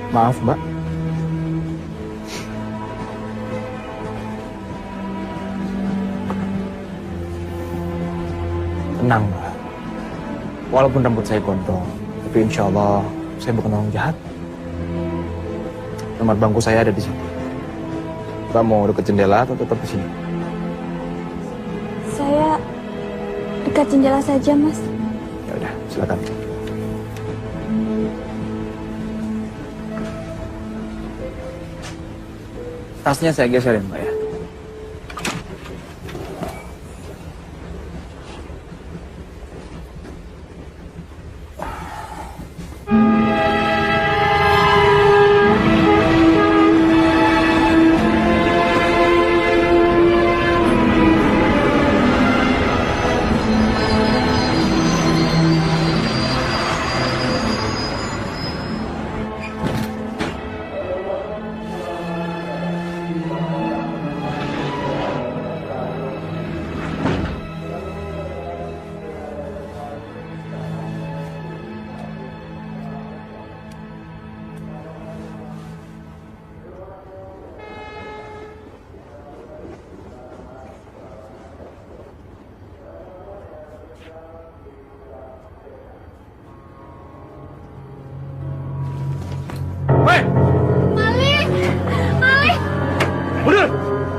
Maaf, Mbak. Tenang, Mbak. Walaupun rambut saya gondrong, tapi insya Allah saya bukan orang jahat. Nomor bangku saya ada di sini. Mbak mau dekat jendela atau tetap di sini? Saya dekat jendela saja, Mas. Ya udah, silakan. Tasnya saya geserin, Mbak ya.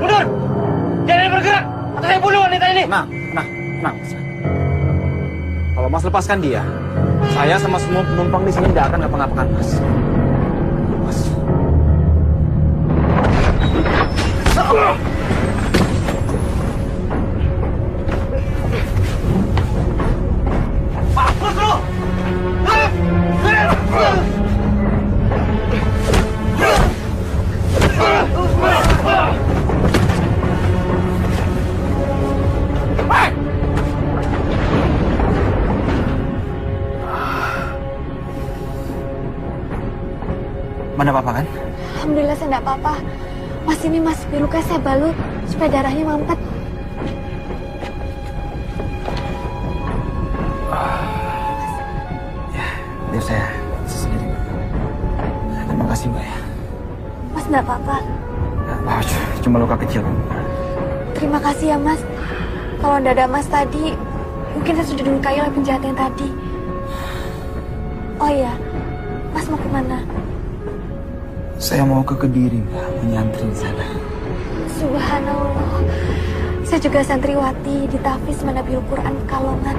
Mundur! Jangan bergerak! Atau saya bunuh wanita ini! Tenang. Kalau Mas lepaskan dia, saya sama semua penumpang di sini tidak akan ngapa-ngapakan Mas. Mas. Mampus lu! Mana apa-apa kan? Alhamdulillah saya enggak apa-apa. Mas, ini Mas, di luka saya balut supaya darahnya mampet. Ya, biar saya sendiri. Terima kasih, Mbak ya. Mas enggak apa-apa. Cuma luka kecil kan? Terima kasih ya, Mas. Kalau enggak ada Mas tadi, mungkin saya sudah dilukai oleh penjahat yang tadi. Oh iya, Mas mau kemana? Saya mau ke Kediri, Mbak, menyantri di sana. Subhanallah. Saya juga santriwati di Tahfiz Manabil Quran Pekalongan.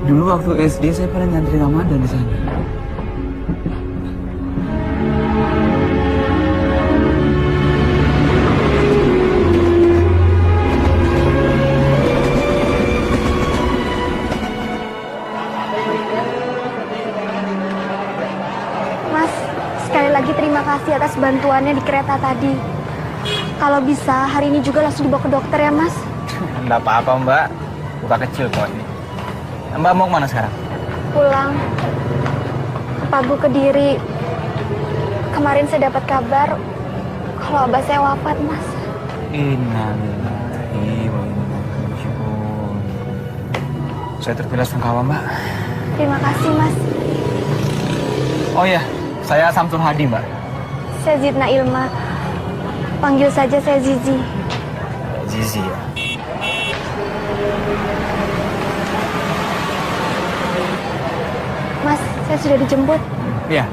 Dulu waktu SD saya pernah nyantri Ramadan di sana. Terima kasih atas bantuannya di kereta tadi. Kalau bisa, hari ini juga langsung dibawa ke dokter ya, Mas. Enggak apa-apa, Mbak. Luka kecil kok ini. Mbak mau kemana sekarang? Pulang. Pagu Kediri. Kemarin saya dapat kabar kalau abah saya wafat, Mas. Innalillahi wa inna ilaihi raji'un. Saya terpilah sungkawa, Mbak. Terima kasih, Mas. Oh iya, saya Samsul Hadi, Mbak. Saya Zidna Ilma. Panggil saja saya Zizi. Zizi ya. Mas, saya sudah dijemput. Iya.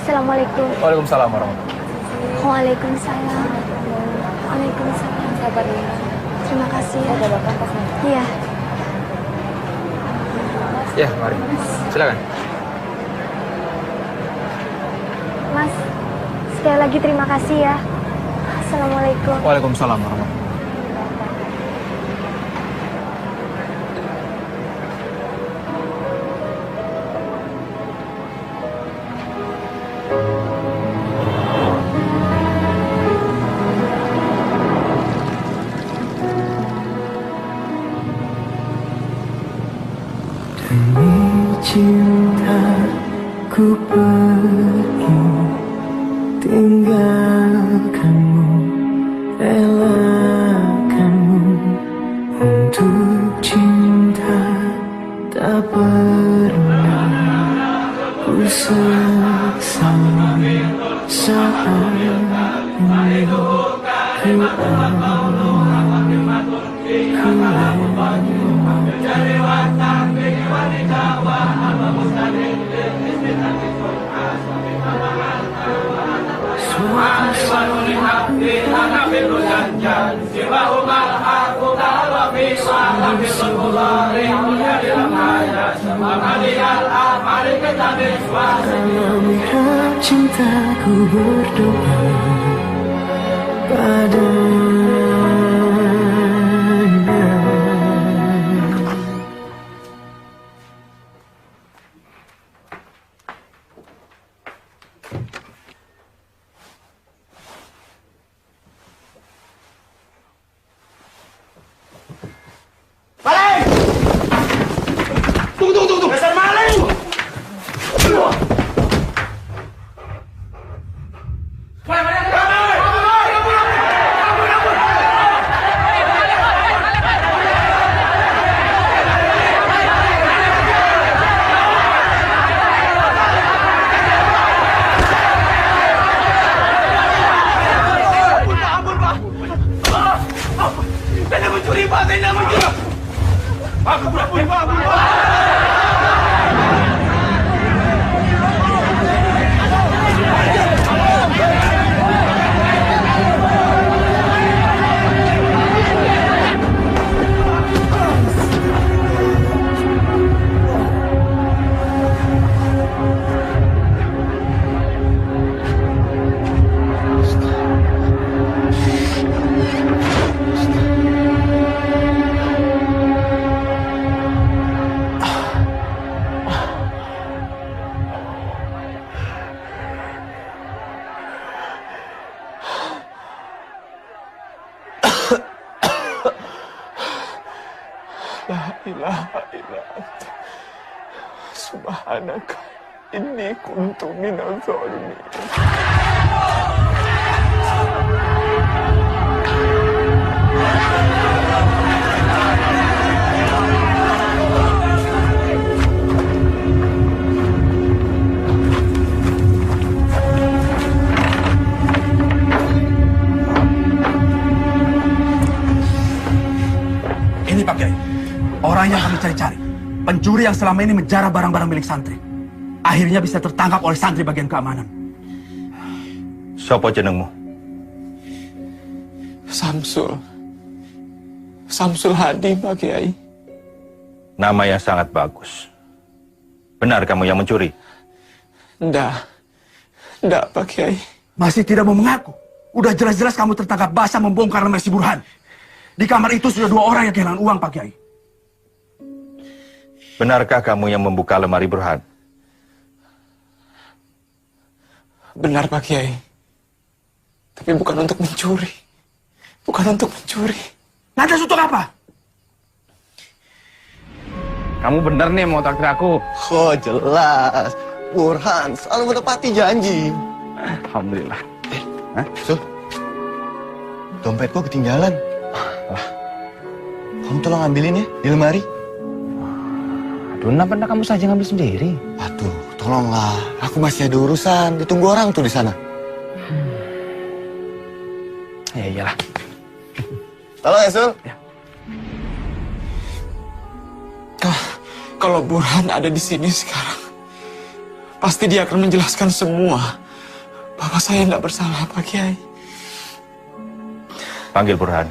Assalamualaikum. Waalaikumsalam warahmatullahi. Waalaikumsalam. Waalaikumsalam. Sabar ya. Terima kasih ya. Ada bapak pas nanti. Iya. Ya, mari. Silakan. Mas, sekali lagi terima kasih ya. Assalamualaikum. Waalaikumsalam warahmatullahi. Demi cintaku pergi tinggalkanmu, relakanmu untuk cinta tak pernah Dalam cintaku berdoa padanya. Maling! Tunggu! Dasar maling! Saya mencuri, Pak! Saya mencuri! La ilaha illa anta subhanaka inni kuntu minadh dhalimin. Ini Pak Kiai, orang yang kami cari-cari. Pencuri yang selama ini menjarah barang-barang milik santri. Akhirnya bisa tertangkap oleh santri bagian keamanan. Sopo jenengmu? Samsul Hadi, Pak Kiai. Nama yang sangat bagus. Benar kamu yang mencuri? Ndak, Pak Kiai. Masih tidak mau mengaku. Udah jelas-jelas kamu tertangkap basah membongkar lemari si Burhan. Di kamar itu sudah 2 orang yang kehilangan uang, Pak Kiai. Benarkah kamu yang membuka lemari Burhan? Benar, Pak Kiai. Tapi bukan untuk mencuri. Lantas untuk apa? Kamu bener nih mau traktir aku. Oh jelas, Burhan selalu menepati janji. Alhamdulillah. Sul, dompet gua ketinggalan. Kamu tolong ambilin ya di lemari. Aduh, kenapa kamu saja ngambil sendiri? Aduh, tolonglah. Aku masih ada urusan. Ditunggu orang tuh di sana. Ya iyalah. Tolong ya, Sul. Ya. Kalau Burhan ada di sini sekarang, pasti dia akan menjelaskan semua bahwa saya tidak bersalah, Pak Kiai. Panggil Burhan.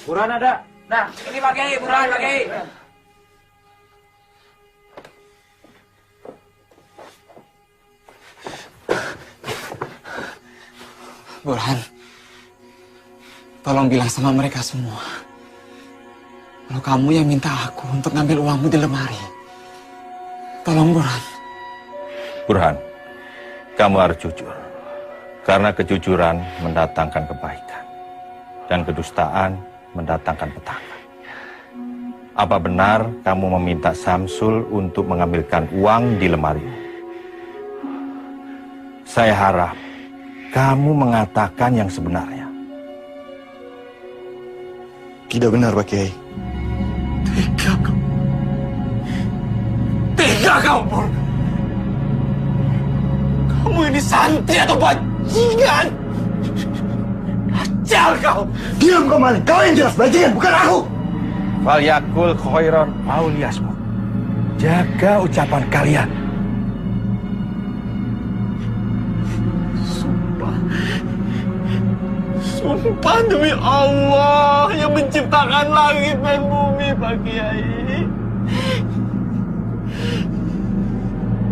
Burhan ada. Nah, ini Pak Kiai, Burhan Pak Kiai. Burhan, tolong bilang sama mereka semua kalau kamu yang minta aku untuk ngambil uangmu di lemari. Tolong, Burhan. Burhan, kamu harus jujur. Karena kejujuran mendatangkan kebaikan. Dan kedustaan mendatangkan petaka. Apa benar kamu meminta Samsul untuk mengambilkan uang di lemari? Saya harap kamu mengatakan yang sebenarnya. Tidak benar, Pak Kiai. Tega kau, Burhan. Kamu ini santri atau bajingan? Dajjal kau! Diam kau Malik, kau yang jelas bajingan, bukan aku! Falyakul khairan aw liyasmut. Jaga ucapan kalian. Sumpah demi Allah yang menciptakan langit dan bumi, Pak Kiai.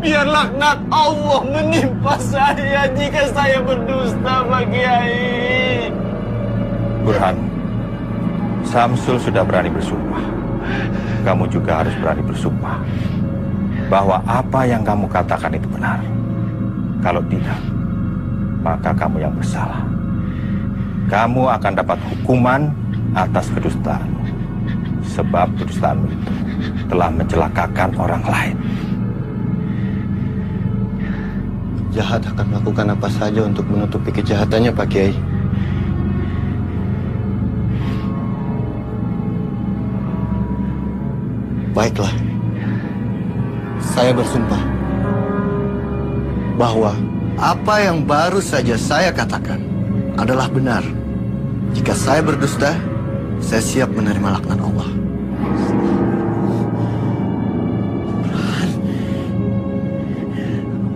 Biar laknat Allah menimpa saya jika saya berdusta, Pak Kiai. Burhan, Samsul sudah berani bersumpah. Kamu juga harus berani bersumpah bahwa apa yang kamu katakan itu benar. Kalau tidak, maka kamu yang bersalah. Kamu akan dapat hukuman atas kedustaanmu. Sebab kedustaanmu itu telah mencelakakan orang lain. Jahat akan melakukan apa saja untuk menutupi kejahatannya, Pak Kiai. Baiklah, saya bersumpah bahwa apa yang baru saja saya katakan adalah benar. Jika saya berdusta, saya siap menerima laknat Allah.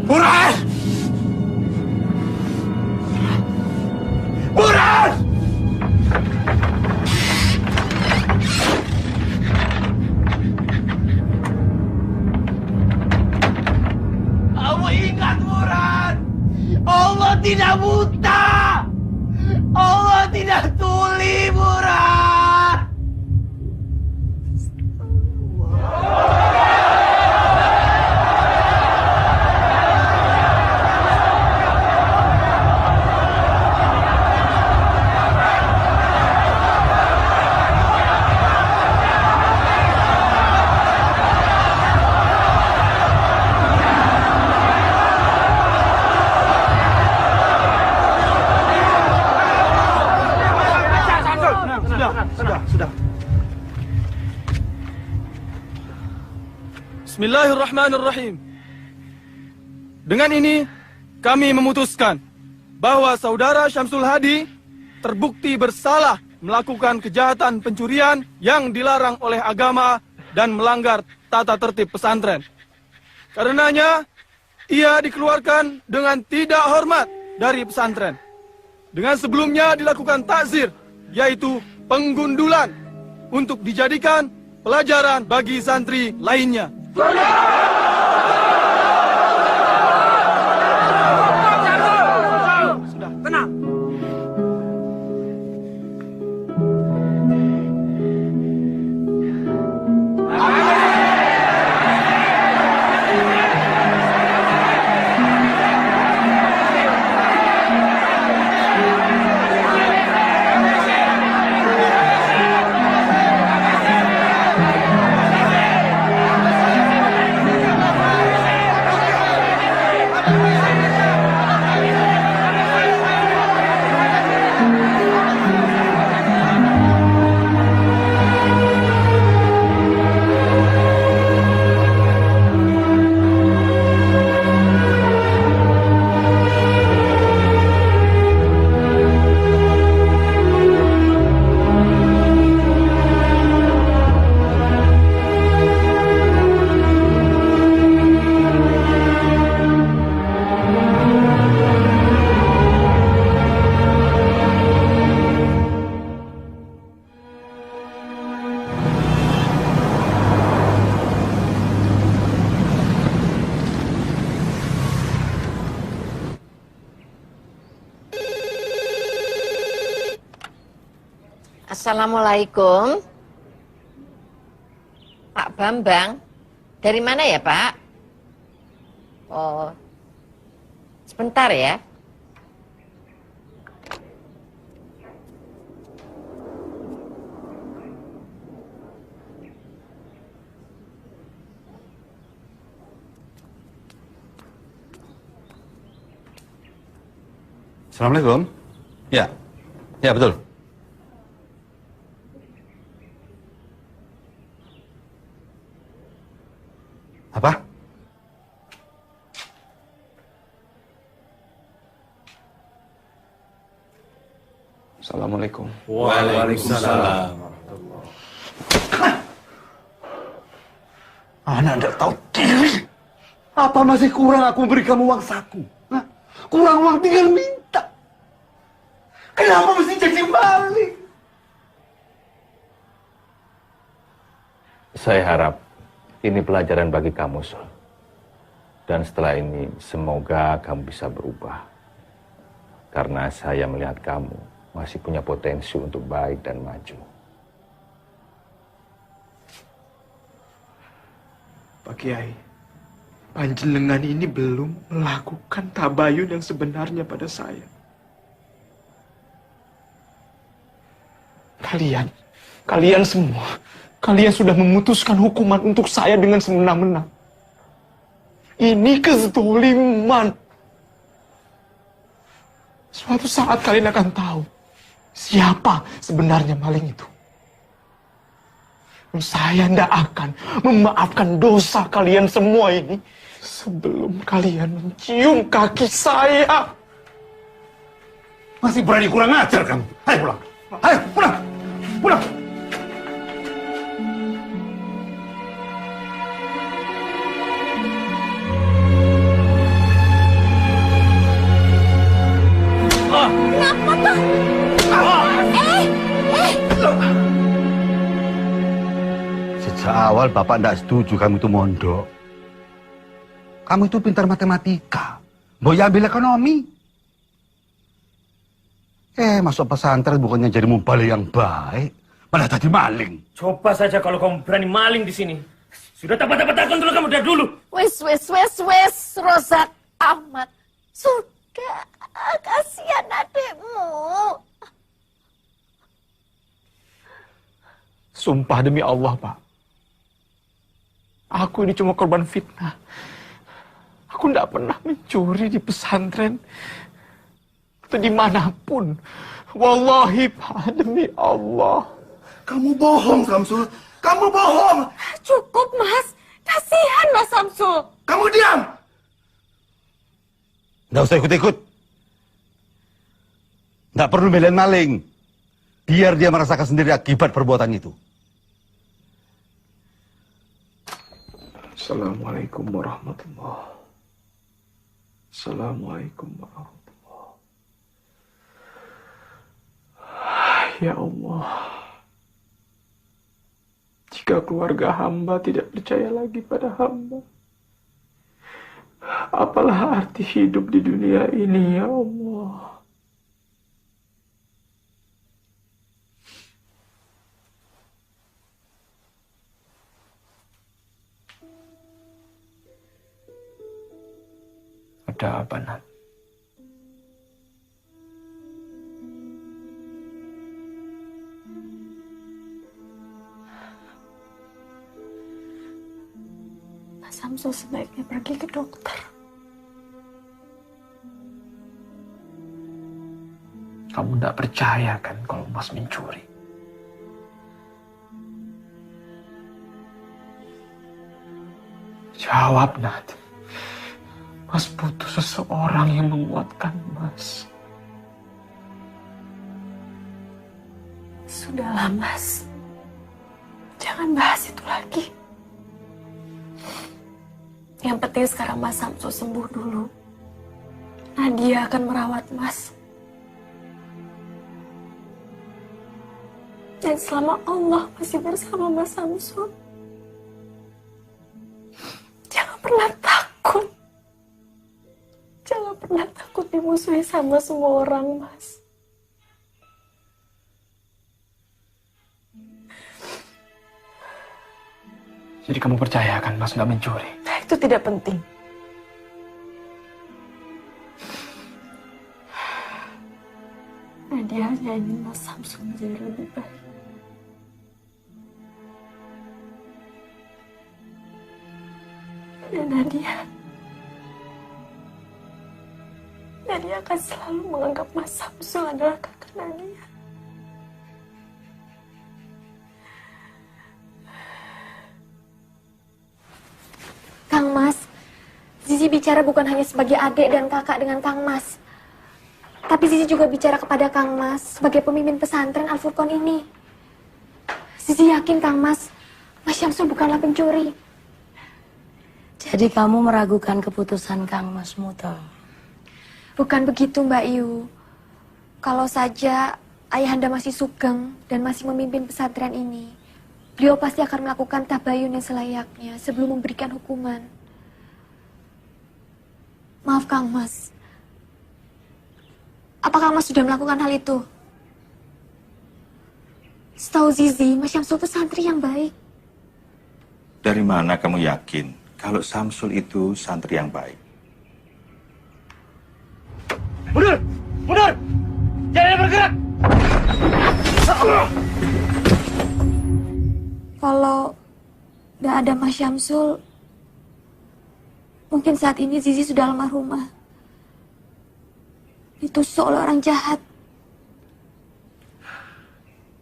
Burhan! Burhan! Kamu ingat, Burhan? Allah tidak buta! Allah tidak tuli, Burhan! Bismillahirrahmanirrahim. Dengan ini, kami memutuskan bahwa saudara Syamsul Hadi terbukti bersalah melakukan kejahatan pencurian yang dilarang oleh agama dan melanggar tata tertib pesantren. Karenanya, ia dikeluarkan dengan tidak hormat dari pesantren. Dengan sebelumnya dilakukan takzir, yaitu penggundulan, untuk dijadikan pelajaran bagi santri lainnya. Sudah, tenang. Assalamualaikum. Pak Bambang. Dari mana ya, Pak? Oh. Sebentar ya. Assalamualaikum. Ya, ya betul. Apa? Assalamualaikum. Assalamualaikum. Waalaikumsalam. Anak tidak tahu diri. Apa masih kurang aku beri kamu uang saku? Hah? Kurang uang tinggal minta. Kenapa mesti jadi maling? Saya harap ini pelajaran bagi kamu, Sul. Dan setelah ini semoga kamu bisa berubah. Karena saya melihat kamu masih punya potensi untuk baik dan maju. Pak Kiai, panjenengan ini belum melakukan tabayun yang sebenarnya pada saya. Kalian semua, kalian sudah memutuskan hukuman untuk saya dengan semena-mena. Ini kezaliman. Suatu saat kalian akan tahu siapa sebenarnya maling itu. Saya tidak akan memaafkan dosa kalian semua ini sebelum kalian mencium kaki saya. Masih berani kurang ajar kamu. Ayo pulang. Ayo pulang. Pulang. Kenapa tuh? Sejak awal Bapak tidak setuju kamu itu mondok. Kamu itu pintar matematika. Mau ambil ekonomi. Masuk pesantren bukannya jadi mubalik yang baik. Malah tadi maling. Coba saja kalau kamu berani maling di sini. Sudah dapat kontrol kamu dari dulu. Wes, Rozak Ahmad. Sudah, kasihan adikmu. Sumpah demi Allah, Pak. Aku ini cuma korban fitnah. Aku tidak pernah mencuri di pesantren. Atau dimanapun. Wallahi, Pak, demi Allah. Kamu bohong, Samsul. Kamu bohong. Cukup, Mas. Kasihan Mas Samsul. Kamu diam. Nggak usah ikut-ikut. Nggak perlu belain maling. Biar dia merasakan sendiri akibat perbuatan itu. Assalamualaikum warahmatullahi. Assalamualaikum warahmatullahi. Ya Allah. Jika keluarga hamba tidak percaya lagi pada hamba, apalah arti hidup di dunia ini, ya Allah. Ada apa, Nat? Mas Samsul sebaiknya pergi ke dokter. Kamu tidak percaya kan kalau Mas mencuri? Jawab, Nat. Mas butuh seseorang yang menguatkan Mas. Sudahlah, Mas. Jangan bahas itu lagi. Yang penting sekarang Mas Samsul sembuh dulu. Nadia akan merawat Mas. Dan selama Allah masih bersama Mas Samsul, jangan pernah takut. Jangan pernah takut dimusuhi sama semua orang, Mas. Jadi kamu percaya kan Mas nggak mencuri? Nah, itu tidak penting. Nadia hanya ingin Mas Samsul menjadi lebih baik. Dan Nadia akan selalu menganggap Mas Samsul adalah kakak Nadia. Kang Mas, Zizi bicara bukan hanya sebagai adik dan kakak dengan Kang Mas, tapi Tapi Zizi juga bicara kepada Kang Mas sebagai pemimpin pesantren Al-Furqan ini. Zizi yakin Kang Mas Syamsul bukanlah pencuri. Jadi kamu meragukan keputusan Kang Mas Muto? Bukan begitu Mbak Yu. Kalau saja ayahanda masih sugeng dan masih memimpin pesantren ini, beliau pasti akan melakukan tabayun yang selayaknya sebelum memberikan hukuman. Maaf Kang Mas. Apakah Kang Mas sudah melakukan hal itu? Setahu Zizi, Mas Syamsul itu santri yang baik. Dari mana kamu yakin kalau Samsul itu santri yang baik? Mundur! Mundur! Jangan bergerak! Kalau tidak ada Mas Syamsul, mungkin saat ini Zizi sudah almarhumah. Ditusuk oleh orang jahat.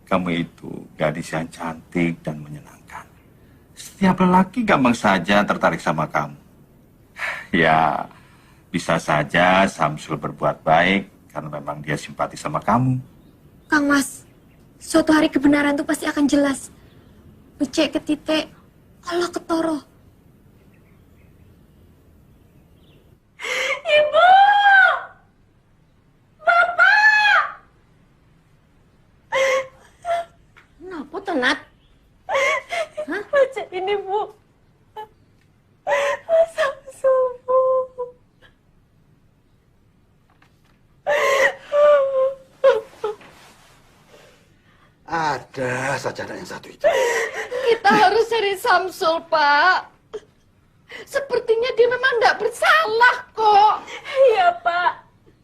Kamu itu gadis yang cantik dan menyenangkan. Setiap lelaki gampang saja tertarik sama kamu. Ya, bisa saja Samsul berbuat baik karena memang dia simpati sama kamu. Kang Mas, suatu hari kebenaran itu pasti akan jelas. Becek ke titik, Allah ketoro. Ibu! Bapak! Kenapa tuh, Nat? Hah? Baca ini, Bu. Samsul, Bu. Ada sajadah yang satu itu. Kita harus cari Samsul, Pak. Sepertinya dia memang tidak bersalah kok. Iya, Pak.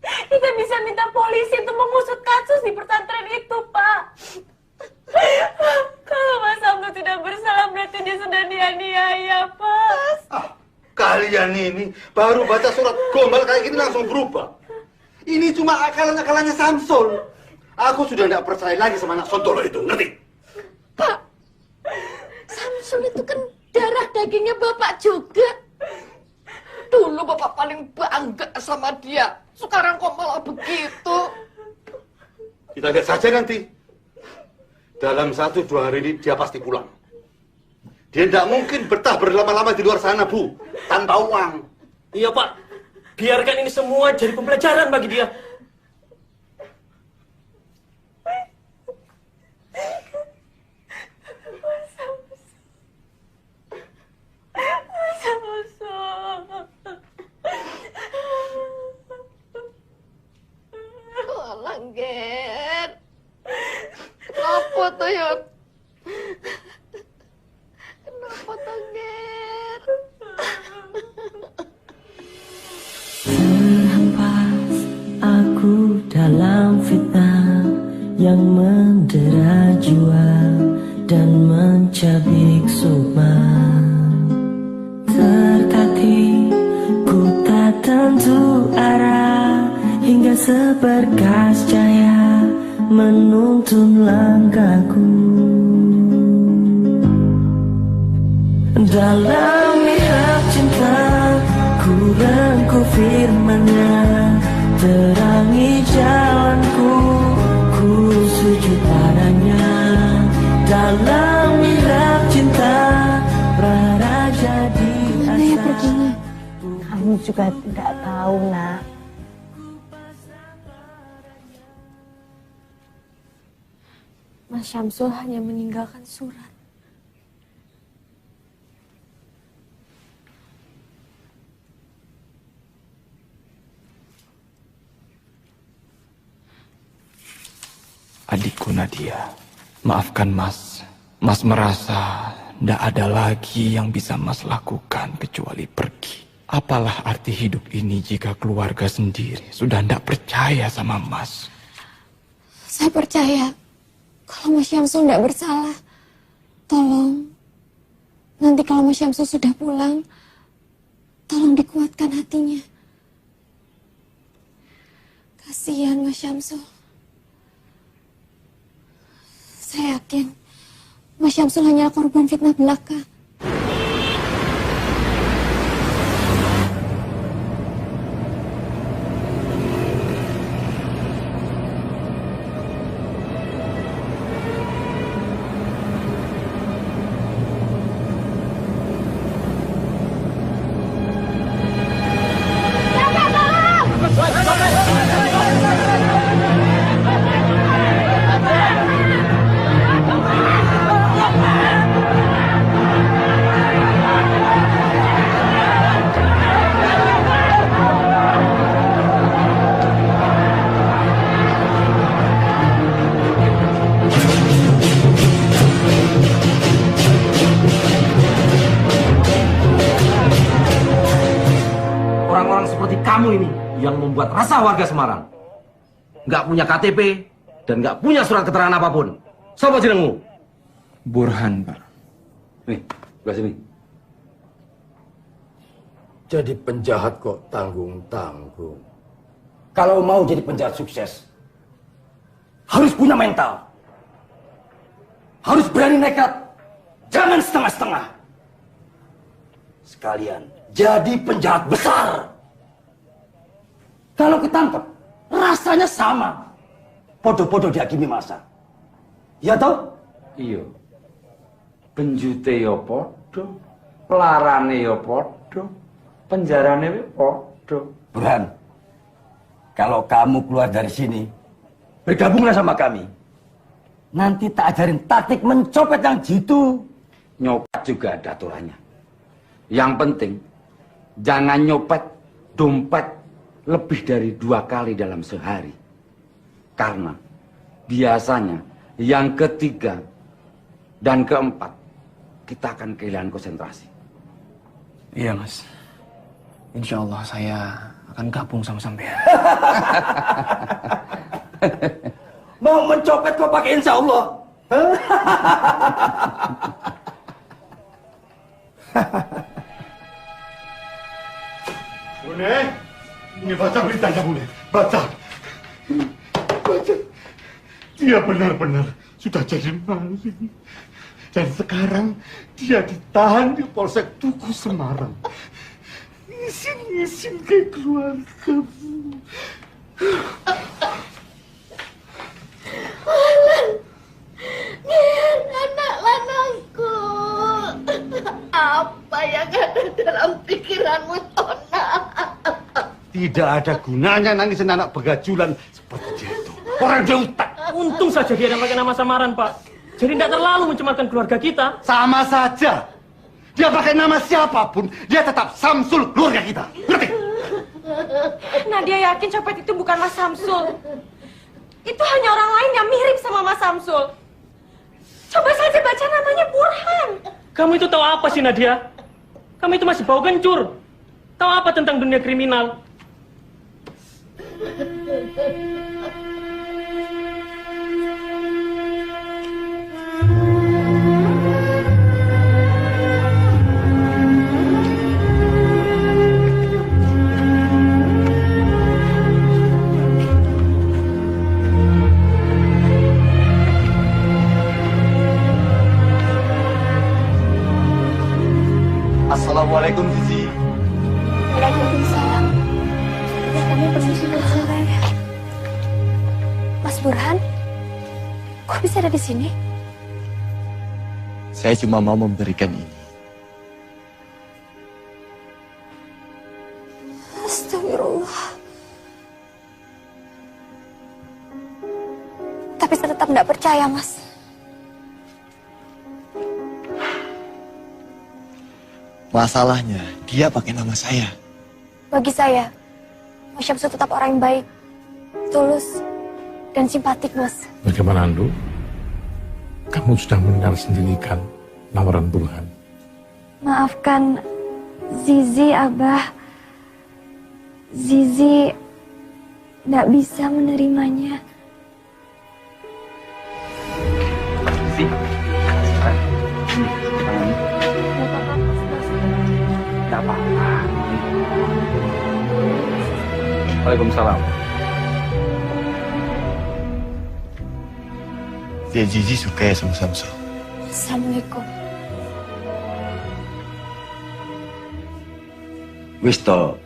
Kita bisa minta polisi untuk mengusut kasus di pesantren itu, Pak. Kalau Mas Samsul tidak bersalah, berarti dia sudah dianiaya, Pak. Kalian ini baru baca surat gombal kayak gini langsung berubah. Ini cuma akalan-akalannya Samsul. Aku sudah tidak percaya lagi sama anak Sontolo itu, ngerti? Pak, Samsul itu kan darah dagingnya Bapak juga. Dulu Bapak paling bangga sama dia. Sekarang kok malah begitu. Kita lihat saja nanti. Dalam 1-2 hari ini dia pasti pulang. Dia tidak mungkin betah berlama-lama di luar sana, Bu. Tanpa uang. Iya, Pak. Biarkan ini semua jadi pembelajaran bagi dia. Langger. Kenapa tuh, Yud? Kenapa tuh, Ger? Terhempas aku dalam fitnah yang mendera jiwa dan mencabik sukma. Tertatih ku tak tentu arah hingga seberkas cahaya menuntun langkahku. Dalam mihrab cinta ku rengkuh firman-Nya, terangi jalanku, ku sujud padanya. Dalam mihrab cinta praraja di asa. Kamu juga tidak tahu, Nak. Mas Syamsul hanya meninggalkan surat. Adikku Nadia, maafkan Mas. Mas merasa tidak ada lagi yang bisa Mas lakukan kecuali pergi. Apalah arti hidup ini jika keluarga sendiri sudah tidak percaya sama Mas? Saya percaya kalau Mas Syamsul tidak bersalah. Tolong, nanti kalau Mas Syamsul sudah pulang, tolong dikuatkan hatinya. Kasihan Mas Syamsul. Saya yakin Mas Syamsul hanyalah korban fitnah belaka. kamu ini yang membuat resah warga Semarang. Nggak punya KTP dan nggak punya surat keterangan apapun. Siapa jenengmu? Burhan, Pak. Nih, sebelah sini. Jadi penjahat kok tanggung-tanggung. Kalau mau jadi penjahat sukses, harus punya mental. Harus berani nekat. Jangan setengah-setengah. Sekalian jadi penjahat besar. Kalau ketangkep, rasanya sama. Podo-podo dihakimi masa. Ya toh? Iya. Penjute yo podo, pelarane yo podo, penjarane yo podo. Burhan, kalau kamu keluar dari sini, bergabunglah sama kami. Nanti tak ajarin taktik mencopet yang jitu. Nyopet juga ada aturannya. Yang penting, jangan nyopet dompet lebih dari 2 kali dalam sehari. Karena biasanya yang ketiga dan keempat, kita akan kehilangan konsentrasi. Iya, Mas. Insya Allah saya akan gabung sama sampean. Mau mencopet kok pakai insya Allah? Bune, ini baca beritanya Bune, baca. Baca. Dia benar-benar sudah jadi maling. Dan sekarang dia ditahan di Polsek Tugu Semarang. Isin-isin ke keluargamu. Nih, anak lanangku. Apa yang ada dalam pikiranmu, Tona? Tidak ada gunanya nangisin anak begajulan seperti dia itu. Orang dia utak. Untung saja dia ada pakai nama samaran, Pak. Jadi tidak terlalu mencemarkan keluarga kita. Sama saja. Dia pakai nama siapapun, dia tetap Samsul keluarga kita. Ngerti? Nadia yakin copet itu bukan Mas Samsul. Itu hanya orang lain yang mirip sama Mas Samsul. Coba saja baca namanya Burhan. Kamu itu tahu apa sih, Nadia? Kamu itu masih bau kencur. Tahu apa tentang dunia kriminal? Assalamualaikum, Zizi. Waalaikumsalam. Ya, kami permisi bercerai. Mas Burhan, kok bisa ada di sini? Saya cuma mau memberikan ini. Astagfirullah. Tapi saya tetap tidak percaya, Mas. Masalahnya, dia pakai nama saya. Bagi saya, Mas Syamsul tetap orang yang baik, tulus, dan simpatik, Mas. Bagaimana, Andu? Kamu sudah mendengar sendiri kan lamaran Burhan? Maafkan Zizi, Abah. Zizi tidak bisa menerimanya. Tidak apa-apa. Waalaikumsalam. Dia Zizi suka ya sama Samsul. Assalamualaikum. Wis to.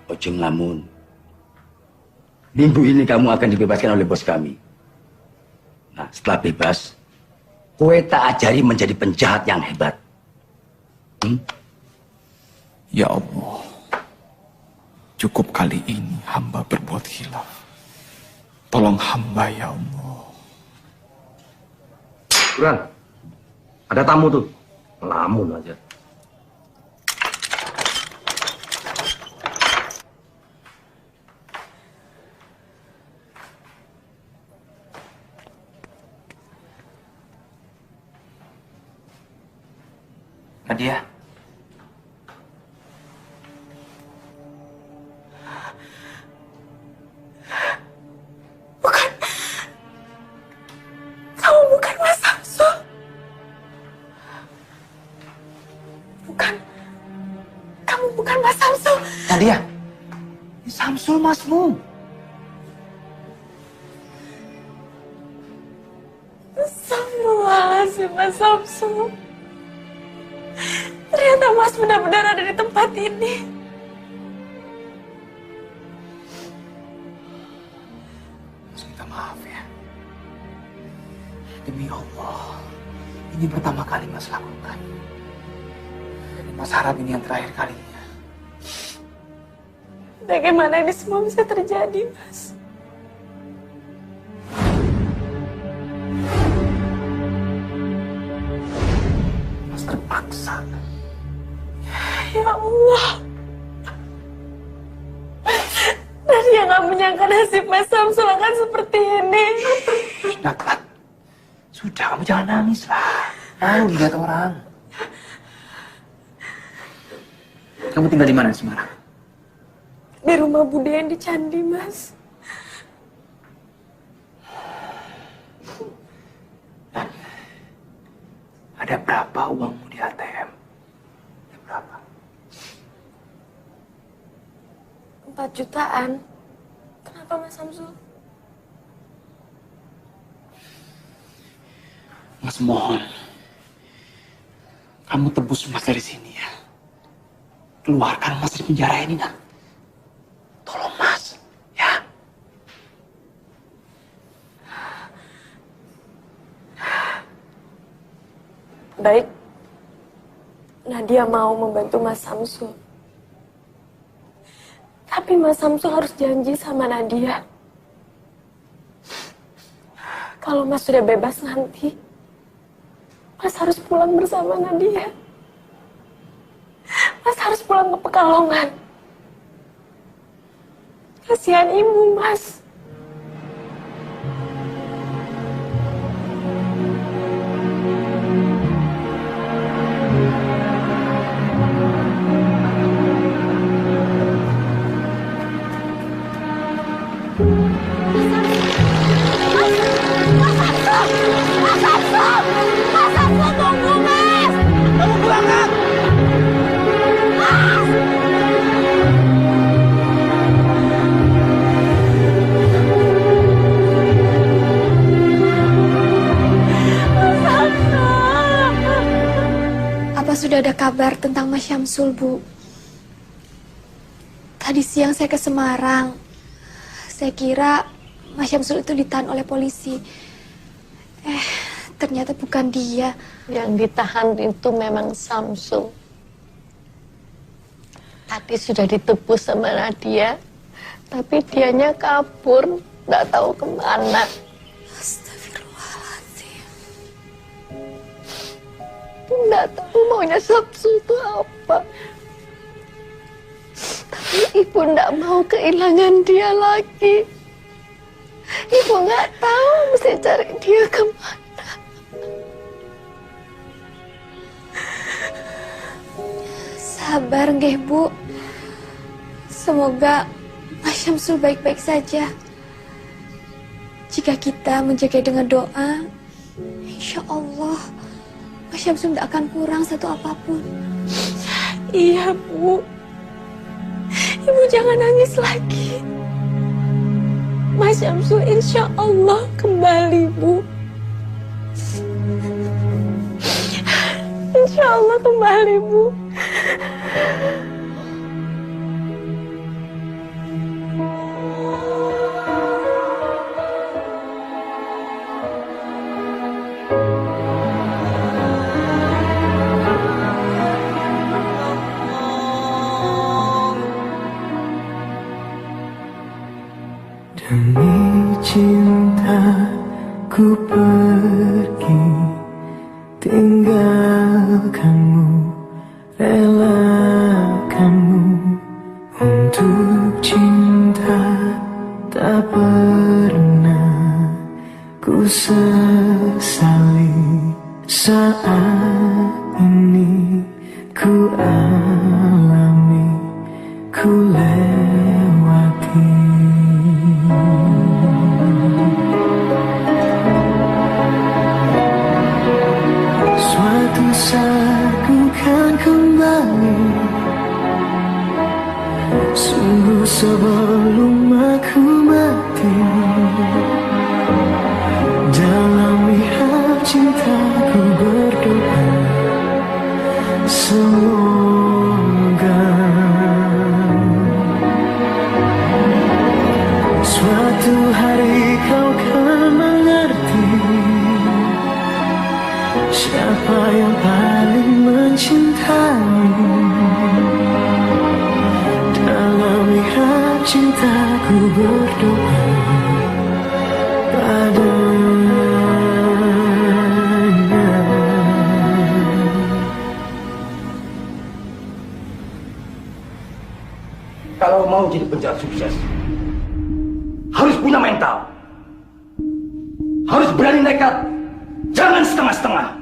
Ojo ngelamun. Minggu ini kamu akan dibebaskan oleh bos kami. Nah, setelah bebas, kowe tak ajari menjadi penjahat yang hebat. Ya Allah, cukup kali ini hamba berbuat khilaf. Tolong hamba ya Allah. Burhan, ada tamu tuh. Ngelamun aja. Nadia. Mas Samsul. Nadia, ini Samsul masmu. Astagfirullahaladzim, Mas Samsul. Ternyata Mas benar-benar ada di tempat ini. Mas minta maaf ya. Demi Allah, ini pertama kali Mas lakukan. Dan Mas harap ini yang terakhir kalinya. Bagaimana ini semua bisa terjadi, Mas? Mas terpaksa. Ya Allah. Nadia nggak menyangka nasib Mas Samsul akan seperti ini. Sudah, Klat. Sudah, kamu jangan nangis lah. Malu lihat orang. Kamu tinggal di mana di Semarang? Di rumah Bude yang di Candi, Mas. Dan ada berapa uangmu di ATM? Ada berapa? 4 jutaan. Kenapa, Mas Samsul? Mas mohon, kamu tebus Mas dari sini ya. Keluarkan Mas dari penjara ini, nak. Tolong Mas, ya. Baik. Nadia mau membantu Mas Samsul. Tapi Mas Samsul harus janji sama Nadia. Kalau Mas sudah bebas nanti, Mas harus pulang bersama Nadia. Mas harus pulang ke Pekalongan. Kasihan ibu, Mas. Apa sudah ada kabar tentang Mas Syamsul, Bu? Tadi siang saya ke Semarang. Saya kira Mas Syamsul itu ditahan oleh polisi. Ternyata bukan dia. Yang ditahan itu memang Samsul. Tadi sudah ditebus sama Nadia, tapi dianya kabur, nggak tahu kemana. Astagfirullahaladzim. Nggak tahu maunya Samsul itu apa. Tapi ibu nggak mau kehilangan dia lagi. Ibu nggak tahu mesti cari dia kemana. Sabar nggih, Bu. Semoga Mas Syamsul baik-baik saja. Jika kita menjaga dengan doa, insya Allah Mas Syamsul tidak akan kurang satu apapun. Iya, Bu. Ibu jangan nangis lagi. Mas Syamsul insya Allah kembali, Bu. Insya Allah kembali, Bu. Demi cinta ku pergi, tinggalkanmu, relakanmu. Untuk cinta tak pernah ku sesali. Saat ini ku alami, ku lewati. Suatu saat ku kan kembali Sungguh sebelum aku mati, dalam mihab cintaku berdoa, semoga suatu hari kau kan mengerti siapa yang paling mencintaimu. Dalam mihab cintaku berdoa padanya. Kalau mau jadi penjahat sukses, harus punya mental. Harus berani nekat. Jangan setengah-setengah.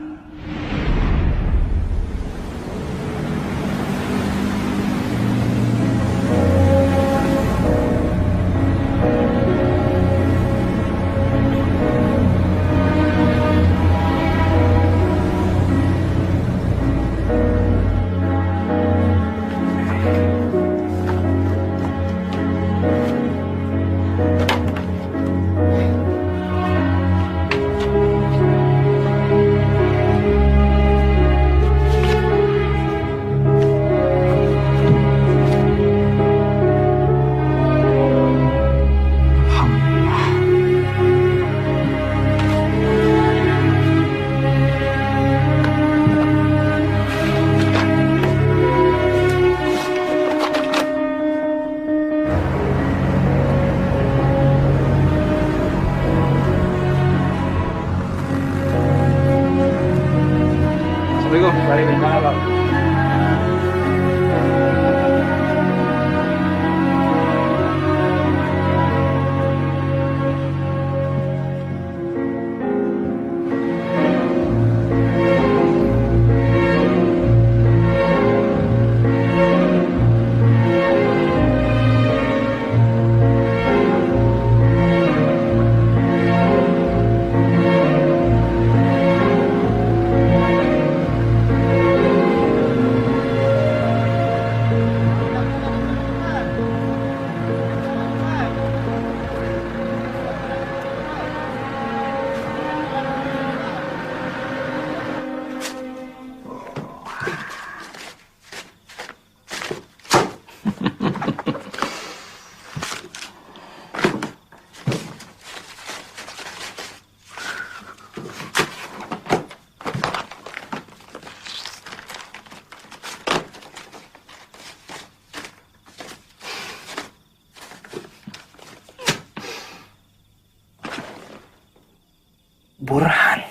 Burhan.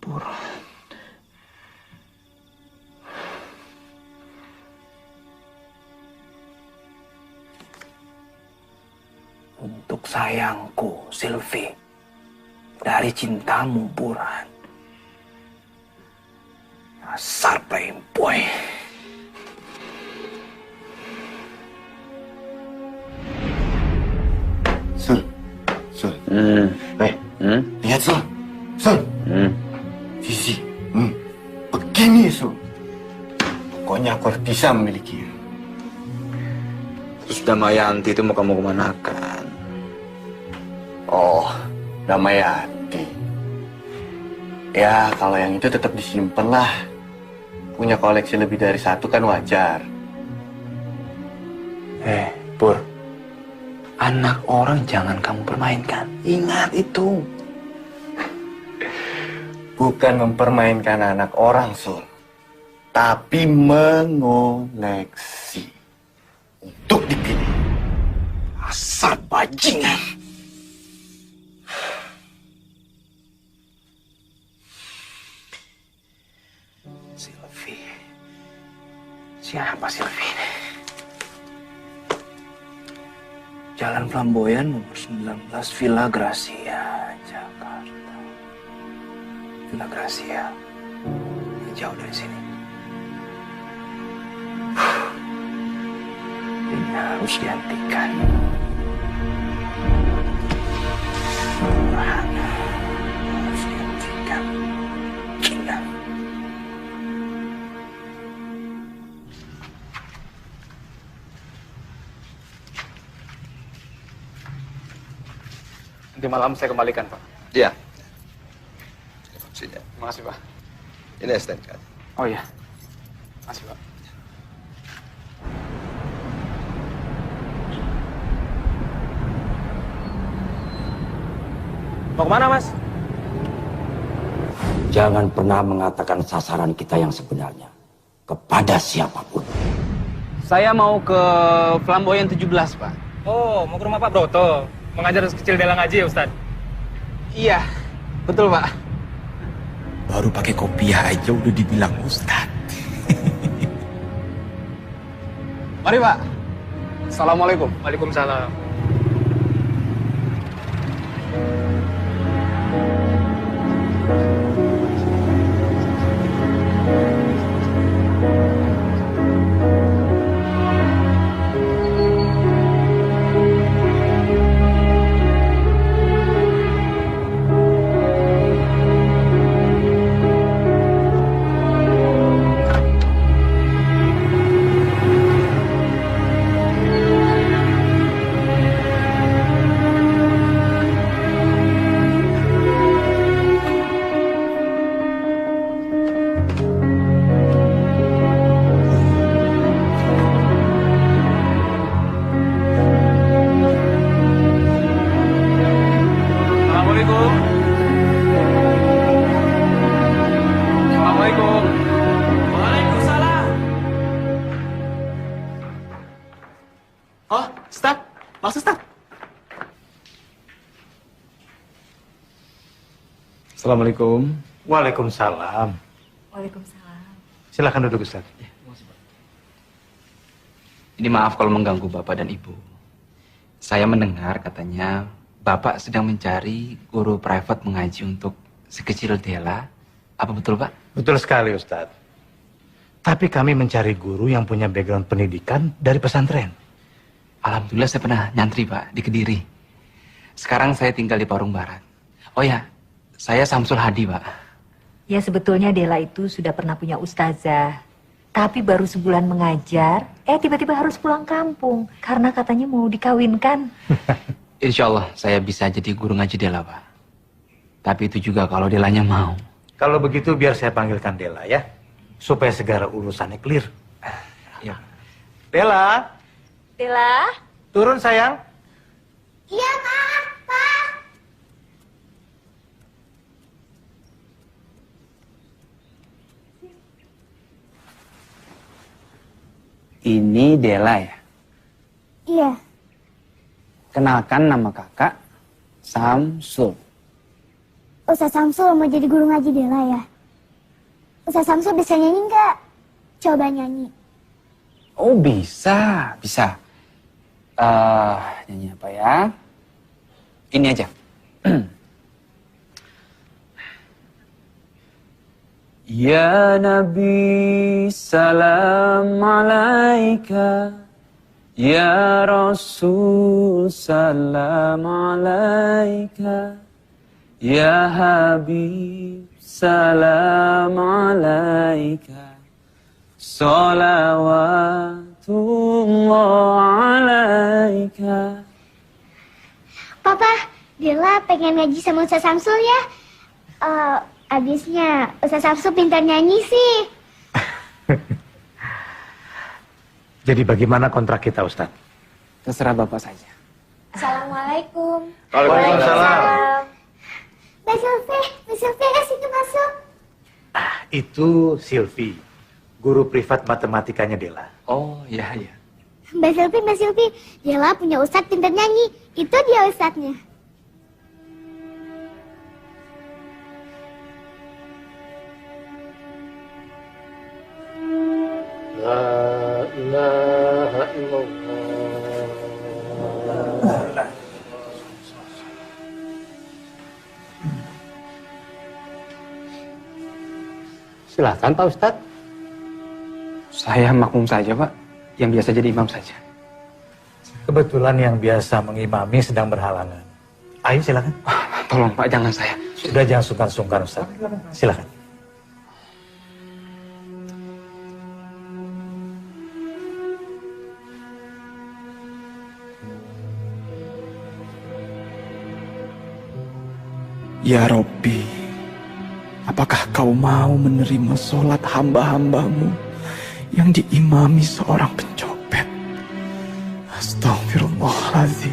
Burhan. Untuk sayangku, Sylvie. Dari cintamu, Burhan. Dasar playboy. Lihat Sul, Sul. Sisi, begini Sul. Pokoknya aku harus bisa memilikinya. Terus Damayanti itu mau kamu kemanakan? Oh, Damayanti. Ya, kalau yang itu tetap disimpan lah. Punya koleksi lebih dari satu kan wajar. Pur. Anak orang jangan kamu permainkan. Ingat itu. Bukan mempermainkan anak orang, Sul. Tapi mengoleksi. Untuk dipilih. Asal bajingan. Sylvie. Siapa Sylvie ini? Jalan Flamboyan nomor 19 Villa Gracia, Jakarta. Villa Gracia. Jauh dari sini. Ini harus dihentikan. Burhan harus dihentikan. Ingat, Nanti malam saya kembalikan, Pak. Iya. Sini. Terima kasih, Pak. Ini STNK. Oh iya. Makasih, Pak. Mau kemana, Mas? Jangan pernah mengatakan sasaran kita yang sebenarnya kepada siapapun. Saya mau ke Flamboyan 17, Pak. Oh, mau ke rumah Pak Broto. Mengajar kecil Dela ngaji ya, Ustaz? Iya, betul, Pak. Baru pakai kopiah aja udah dibilang Ustaz. Mari, Pak. Assalamualaikum. Waalaikumsalam. Assalamualaikum. Assalamualaikum. Waalaikumsalam. Oh, Ustaz. Mas Ustaz. Assalamualaikum. Waalaikumsalam. Waalaikumsalam. Silakan duduk, Ustaz. Ini maaf kalau mengganggu Bapak dan Ibu. Saya mendengar katanya Bapak sedang mencari guru private mengaji untuk si kecil Dela. Apa betul, Pak? Betul sekali, Ustaz. Tapi kami mencari guru yang punya background pendidikan dari pesantren. Alhamdulillah saya pernah nyantri, Pak, di Kediri. Sekarang saya tinggal di Parung Barat. Oh ya, saya Samsul Hadi, Pak. Ya sebetulnya Dela itu sudah pernah punya ustazah. Tapi baru sebulan mengajar, tiba-tiba harus pulang kampung. Karena katanya mau dikawinkan. Insya Allah saya bisa jadi guru ngaji Dela, Pak. Tapi itu juga kalau Delanya mau. Kalau begitu biar saya panggilkan Dela ya. Supaya segala urusannya clear. Ya. Dela, Dela? turun sayang. Iya, Pak. Ini Dela ya? Iya. Kenalkan nama kakak, Samsul. Ustaz Samsul mau jadi guru ngaji Dela ya? Ustaz Samsul bisa nyanyi nggak? Coba nyanyi. Oh bisa, bisa. Nyanyi apa ya? Ini aja. Ya Nabi salam alaika, Ya Rasul salam alaika, Ya Habib salam alaika, salawatullah alaika. Papa, Dela pengen ngaji sama Ustaz Samsul ya? Abisnya Ustaz Samsul pintar nyanyi sih. Jadi bagaimana kontrak kita, Ustaz? Terserah Bapak saja. Assalamualaikum. Waalaikumsalam. Mbak Sylvie ya situ masuk. Itu Silvi, guru privat matematikanya Dela. Oh iya iya. Mbak Sylvie, Dela punya ustadz pintar nyanyi. Itu dia ustadznya. La ilaha illallah. Silakan Pak Ustadz. Saya makmum saja Pak, yang biasa jadi imam saja. Kebetulan yang biasa mengimami sedang berhalangan. Ayo silakan. Tolong Pak, jangan saya. Sudah jangan sungkan-sungkan Ustaz. Silakan. Ya Robbi, apakah kau mau menerima sholat hamba-hambamu yang diimami seorang pencopet? Astagfirullahaladzim.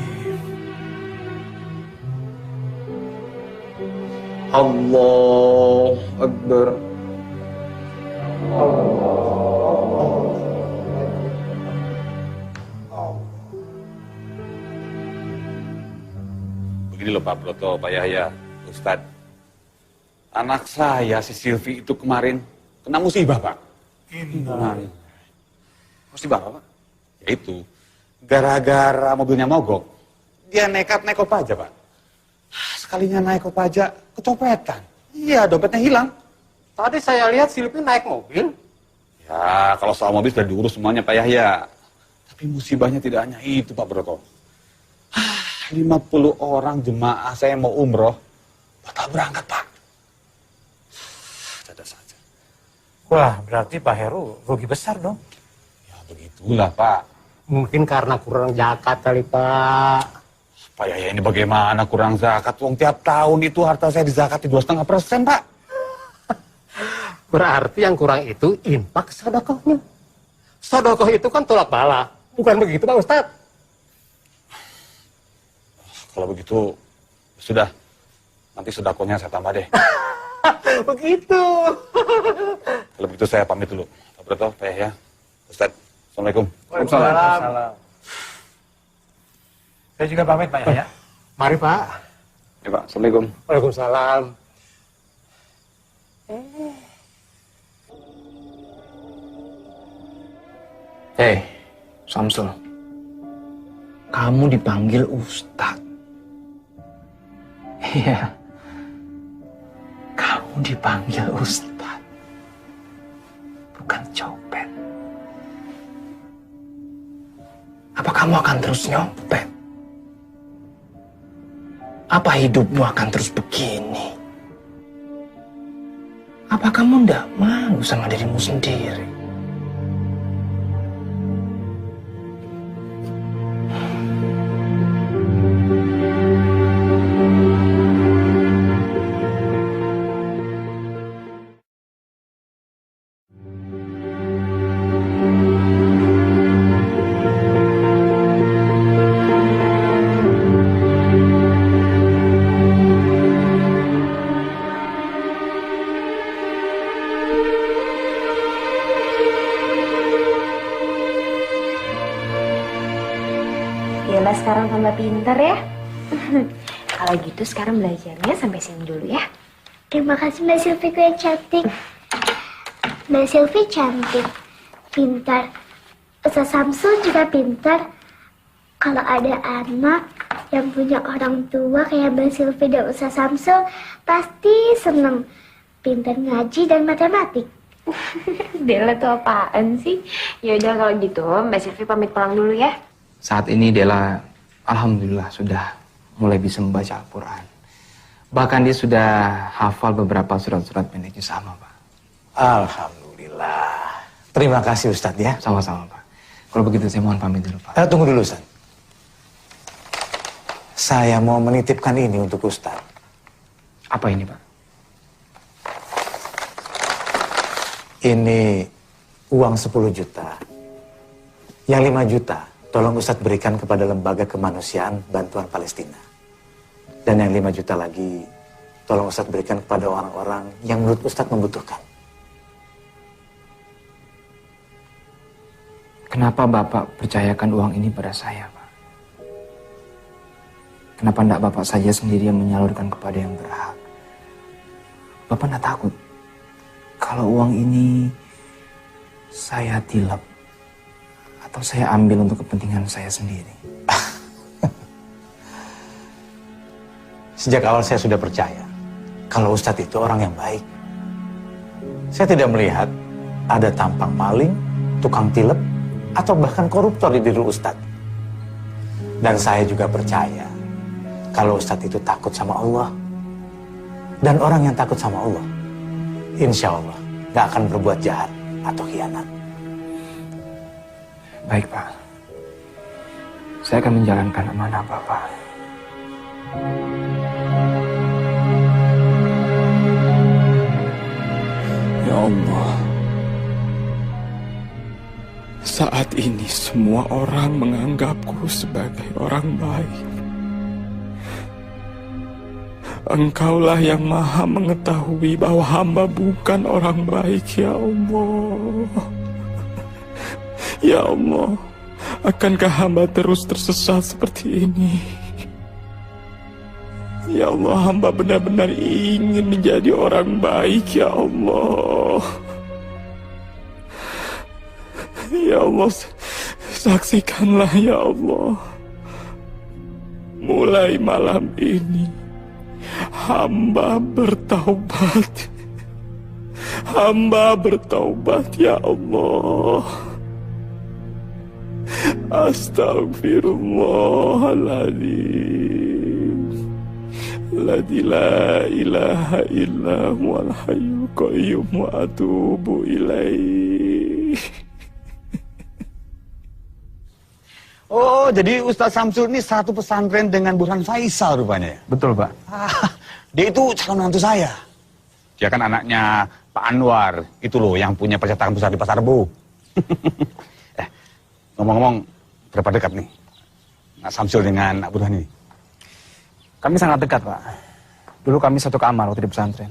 Allah Akbar. Begini loh Pak Broto, Pak Yahya, Ustadz. Anak saya si Silvi itu kemarin kena musibah Pak. Musibah apa Pak? Ya itu, gara-gara mobilnya mogok, dia nekat naik Kopaja Pak. Sekalinya naik Kopaja, kecopetan. Iya, dompetnya hilang. Tadi saya lihat Silvi naik mobil. Ya, kalau soal mobil sudah diurus semuanya Pak Yahya. Tapi musibahnya tidak hanya itu Pak Broto. 50 orang jemaah saya mau umroh, batal berangkat Pak. Ada saja. Wah, berarti Pak Heru rugi besar dong. Ya begitulah Pak. Mungkin karena kurang zakat kali Pak. Pak Yahya ini bagaimana kurang zakat? Wong tiap tahun itu harta saya dizakati 2,5% Pak. Berarti yang kurang itu infak sodokohnya. Sodokoh itu kan tolak bala. Bukan begitu Pak Ustadz? Kalau begitu, sudah. Nanti sedakohnya saya tambah deh. Begitu. Kalau begitu saya pamit dulu. Pak Broto, Pak Yahya, Ustadz. Assalamualaikum. Waalaikumsalam. Saya juga pamit Pak Yahya. Mari Pak. Ya Pak, Assalamualaikum. Waalaikumsalam. Hei, Samsul. Kamu dipanggil Ustadz. Iya. Kamu dipanggil Ustadz. Bukan copet. Apa kamu akan terus nyopet? Apa hidupmu akan terus begini? Apa kamu ndak malu sama dirimu sendiri? Yalah sekarang tambah pinter ya. Kalau gitu sekarang belajarnya sampai sini dulu ya. Terima kasih Mbak Silviku yang cantik. Mbak Silvi cantik, pintar. Ustaz Samsul juga pintar. Kalau ada anak yang punya orang tua kayak Mbak Silvi dan Ustaz Samsul, pasti seneng. Pintar ngaji dan matematik. Dela tuh apaan sih? Yaudah kalau gitu Mbak Silvi pamit pulang dulu ya. Saat ini Dela, alhamdulillah sudah mulai bisa membaca Al-Quran. Bahkan dia sudah hafal beberapa surat-surat pendek sama, Pak. Alhamdulillah. Terima kasih Ustadz ya. Sama-sama, Pak. Kalau begitu saya mohon pamit dulu, Pak. Tunggu dulu Ustadz. Saya mau menitipkan ini untuk Ustadz. Apa ini, Pak? Ini uang 10 juta. Yang 5 juta tolong Ustadz berikan kepada Lembaga Kemanusiaan Bantuan Palestina. Dan yang 5 juta lagi tolong Ustadz berikan kepada orang-orang yang menurut Ustadz membutuhkan. Kenapa Bapak percayakan uang ini pada saya, Pak? Kenapa tidak Bapak saja sendiri yang menyalurkan kepada yang berhak? Bapak tidak takut kalau uang ini saya tilep atau saya ambil untuk kepentingan saya sendiri? Sejak awal saya sudah percaya kalau Ustadz itu orang yang baik. Saya tidak melihat ada tampang maling, tukang tilep, atau bahkan koruptor di diri Ustadz. Dan saya juga percaya kalau Ustadz itu takut sama Allah. Dan orang yang takut sama Allah, insya Allah gak akan berbuat jahat atau khianat. Baik, Pak. Saya akan menjalankan amanah Bapak. saat ini semua orang menganggapku sebagai orang baik. Engkaulah yang maha mengetahui bahwa hamba bukan orang baik, ya Allah. Ya Allah, akankah hamba terus tersesat seperti ini? Ya Allah, hamba benar-benar ingin menjadi orang baik, ya Allah. Ya Allah, saksikanlah ya Allah. Mulai malam ini, hamba bertaubat. Hamba bertaubat ya Allah. Astaghfirullahaladzim. Ladzi la ilaha illa huwal hayyul qayyum wa atubu ilaih. Oh, jadi Ustadz Samsul ini satu pesantren dengan Burhan Faisal rupanya ya? Betul, Pak. Dia itu calon mantu saya. Dia kan anaknya Pak Anwar. Itu loh yang punya percetakan besar di Pasar Rebo. Ngomong-ngomong, berapa dekat nih Nak Samsul dengan Nak Burhan ini? Kami sangat dekat, Pak. Dulu kami satu kamar waktu di pesantren.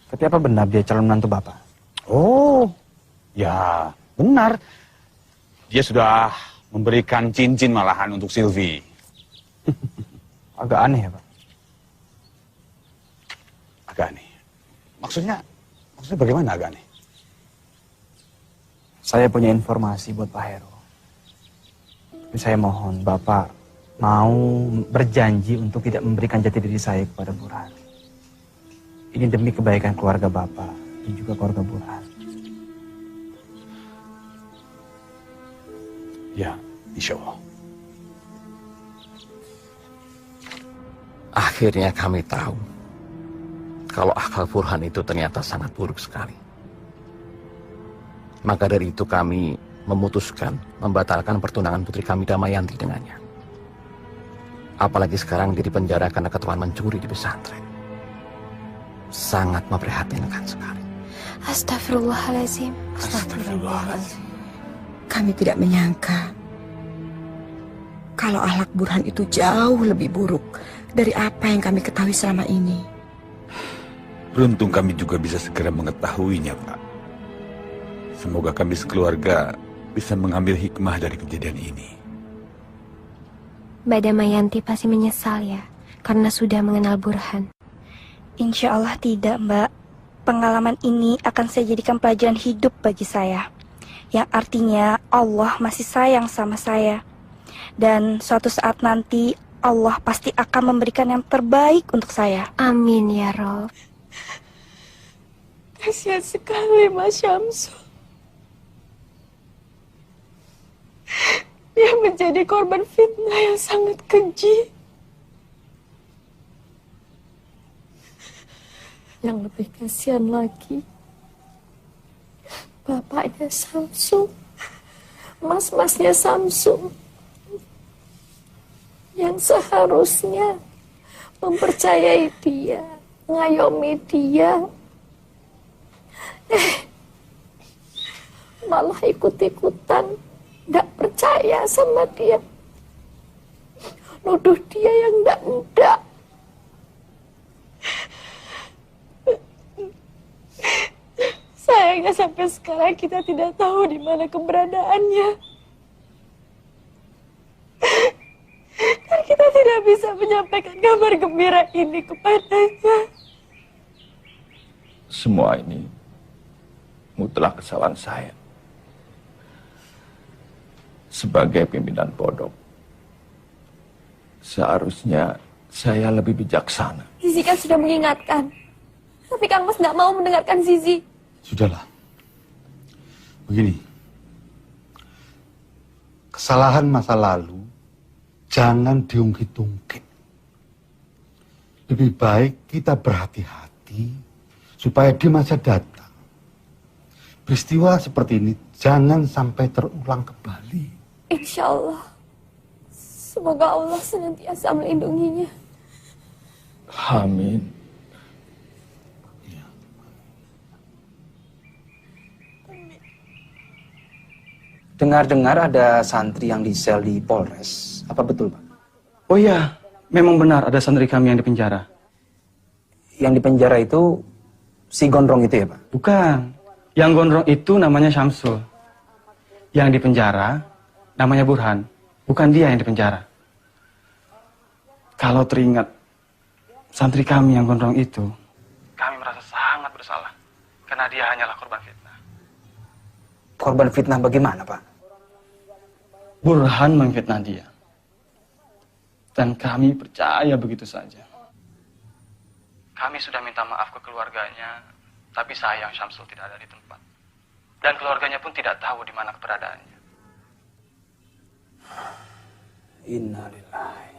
Tapi apa benar dia calon menantu Bapak? Oh, ya benar. Dia sudah memberikan cincin malahan untuk Sylvie. Agak aneh ya, Pak? Agak aneh. Maksudnya bagaimana agak aneh? Saya punya informasi buat Pak Heru. Tapi saya mohon Bapak mau berjanji untuk tidak memberikan jati diri saya kepada Burhan. Ini demi kebaikan keluarga Bapak dan juga keluarga Burhan. Ya, insya Allah. Akhirnya kami tahu kalau akal Burhan itu ternyata sangat buruk sekali. Maka dari itu kami memutuskan membatalkan pertunangan putri kami Damayanti dengannya. Apalagi sekarang dia dipenjara karena ketuaan mencuri di pesantren. Sangat memprihatinkan sekali. Astagfirullahaladzim. Astagfirullahaladzim. Kami tidak menyangka kalau akhlak Burhan itu jauh lebih buruk dari apa yang kami ketahui selama ini. Beruntung kami juga bisa segera mengetahuinya, Pak. Semoga kami sekeluarga bisa mengambil hikmah dari kejadian ini. Mbak Damayanti pasti menyesal ya, karena sudah mengenal Burhan. Insya Allah tidak, Mbak. Pengalaman ini akan saya jadikan pelajaran hidup bagi saya. Yang artinya Allah masih sayang sama saya. Dan suatu saat nanti Allah pasti akan memberikan yang terbaik untuk saya. Amin ya Rob. Kasihan sekali Mas Syamsul. Dia menjadi korban fitnah yang sangat keji. Yang lebih kasihan lagi, bapaknya Samsul, mas-masnya Samsul, yang seharusnya mempercayai dia, mengayomi dia, malah ikut-ikutan, gak percaya sama dia, nuduh dia yang ndak-ndak. Sayangnya sampai sekarang kita tidak tahu di mana keberadaannya. Dan kita tidak bisa menyampaikan kabar gembira ini kepadanya. Semua ini mutlak kesalahan saya. Sebagai pimpinan pondok, seharusnya saya lebih bijaksana. Zizi kan sudah mengingatkan. Tapi Kang Mas nggak mau mendengarkan Zizi. Sudahlah. Begini. Kesalahan masa lalu jangan diungkit-ungkit. Lebih baik kita berhati-hati supaya di masa datang peristiwa seperti ini jangan sampai terulang kembali. Insya Allah. Semoga Allah senantiasa melindunginya. Amin. Dengar-dengar ada santri yang disel di Polres. Apa betul, Pak? Oh iya, memang benar ada santri kami yang dipenjara. Yang dipenjara itu si gondrong itu ya, Pak? Bukan. Yang gondrong itu namanya Syamsul. Yang dipenjara namanya Burhan. Bukan dia yang dipenjara. Kalau teringat santri kami yang gondrong itu, kami merasa sangat bersalah. Karena dia hanyalah korban fitnah. Korban fitnah bagaimana, Pak? Burhan memfitnah dia. Dan kami percaya begitu saja. Kami sudah minta maaf ke keluarganya, tapi sayang Syamsul tidak ada di tempat. Dan keluarganya pun tidak tahu di mana keberadaannya. Innalillahi.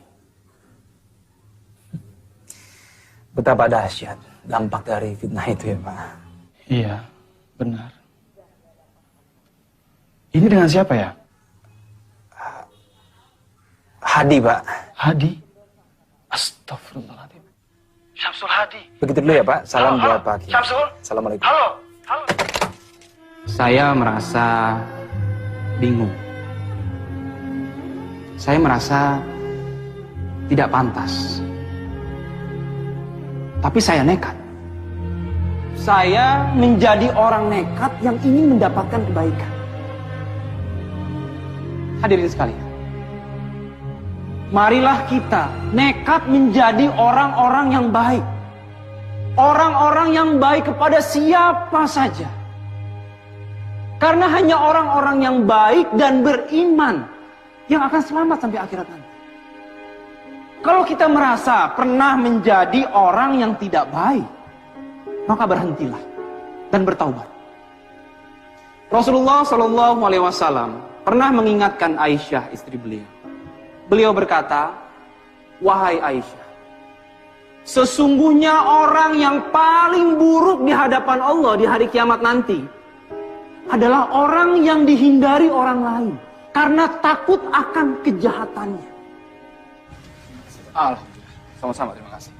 Betapa dahsyat dampak dari fitnah itu ya, Pak? Iya, benar. Ini dengan siapa ya? Hadi, Pak. Hadi? Astagfirullahaladzim. Syamsul Hadi. Begitu dulu ya, Pak. Salam buat Pak Kiai. Syamsul. Assalamualaikum. Halo. Saya merasa bingung. Saya merasa tidak pantas. Tapi saya nekat. Saya menjadi orang nekat yang ingin mendapatkan kebaikan. Hadirin sekalian, marilah kita nekat menjadi orang-orang yang baik. Orang-orang yang baik kepada siapa saja. Karena hanya orang-orang yang baik dan beriman yang akan selamat sampai akhirat nanti. Kalau kita merasa pernah menjadi orang yang tidak baik, maka berhentilah dan bertaubat. Rasulullah SAW pernah mengingatkan Aisyah, istri beliau. Beliau berkata, "Wahai Aisyah, sesungguhnya orang yang paling buruk di hadapan Allah di hari kiamat nanti adalah orang yang dihindari orang lain karena takut akan kejahatannya." Alhamdulillah. Sama-sama, terima kasih.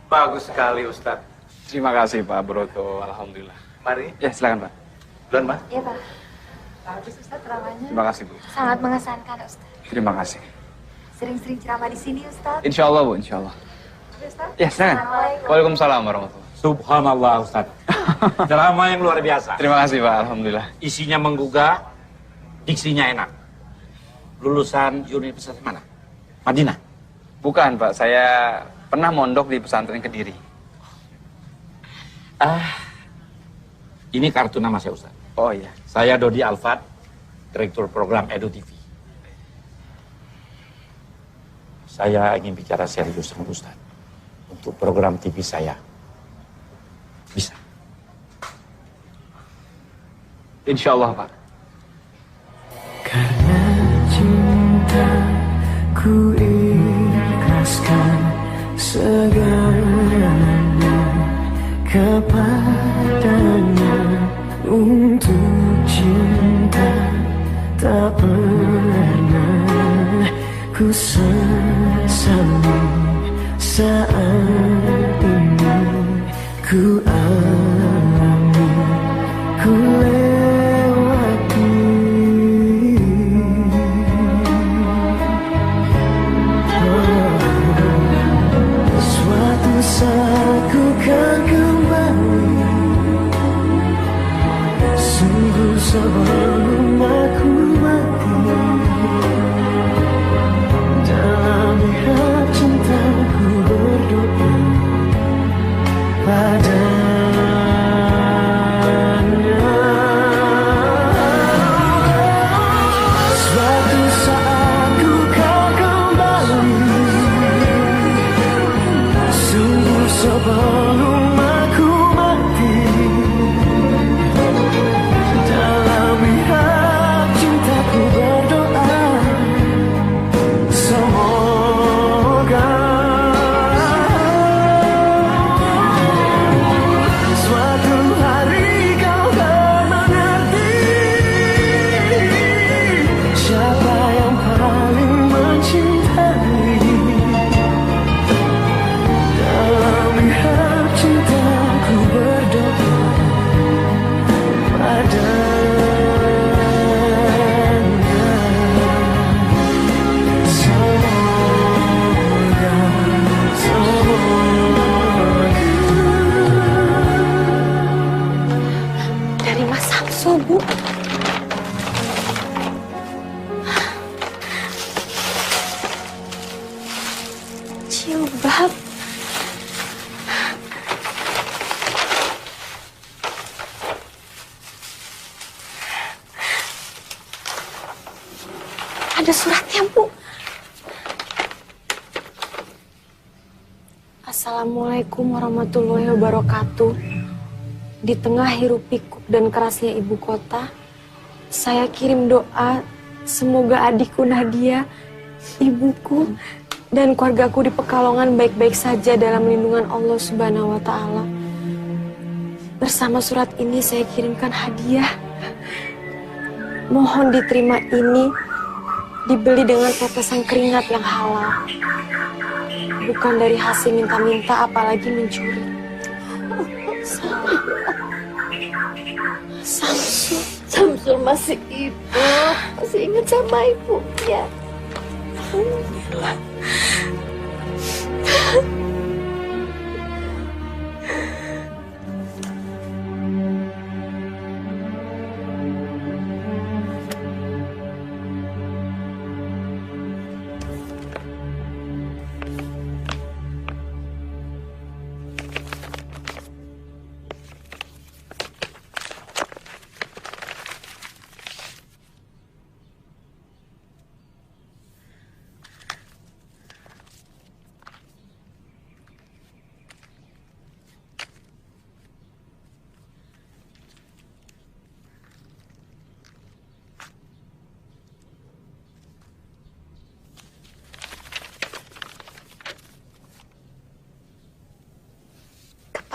Bagus sekali, Ustadz. Terima kasih, Pak Broto. Alhamdulillah. Mari. Ya, silakan, Pak. Duluan, Pak. Iya, Pak. Bagus, Ustaz, ceramahnya. Terima kasih, Bu. Sangat mengesankan, Ustaz. Terima kasih. Sering-sering ceramah di sini, Ustaz. Insya Allah, Bu. Insya Allah. Ustaz. Ya, silakan. Assalamualaikum. Waalaikumsalam warahmatullahi wabarakatuh. Subhanallah, Ustaz. Ceramah yang luar biasa. Terima kasih, Pak. Alhamdulillah. Isinya menggugah, diksinya enak. Lulusan universitas mana? Madinah? Bukan, Pak. Saya pernah mondok di pesantren Kediri. Ini kartu nama saya, Ustaz. Oh iya. Saya Dodi Alfat, Direktur Program Edu TV. Saya ingin bicara serius sama Ustaz untuk program TV saya. Bisa? Insya Allah, Pak. Karena cinta ku ikhlaskan segalanya kepadanya. Untuk cinta tak pernah ku sesali. Saat ini ku alami, ku lewati. Suatu saat ku kan kembali. Sungguh sebelum aku mati, dalam mihrab cintaku berdoa pada Jilbab. Ada suratnya, Bu. Assalamualaikum warahmatullahi wabarakatuh. Di tengah hiruk pikuk dan kerasnya ibu kota, saya kirim doa semoga adikku Nadia, ibuku, dan keluargaku di Pekalongan baik-baik saja dalam lindungan Allah Subhanahu wa Ta'ala. Bersama surat ini saya kirimkan hadiah. Mohon diterima ini, dibeli dengan tetesan keringat yang halal. Bukan dari hasil minta-minta, apalagi mencuri. Samsul masih hidup, masih ingat sama ibunya.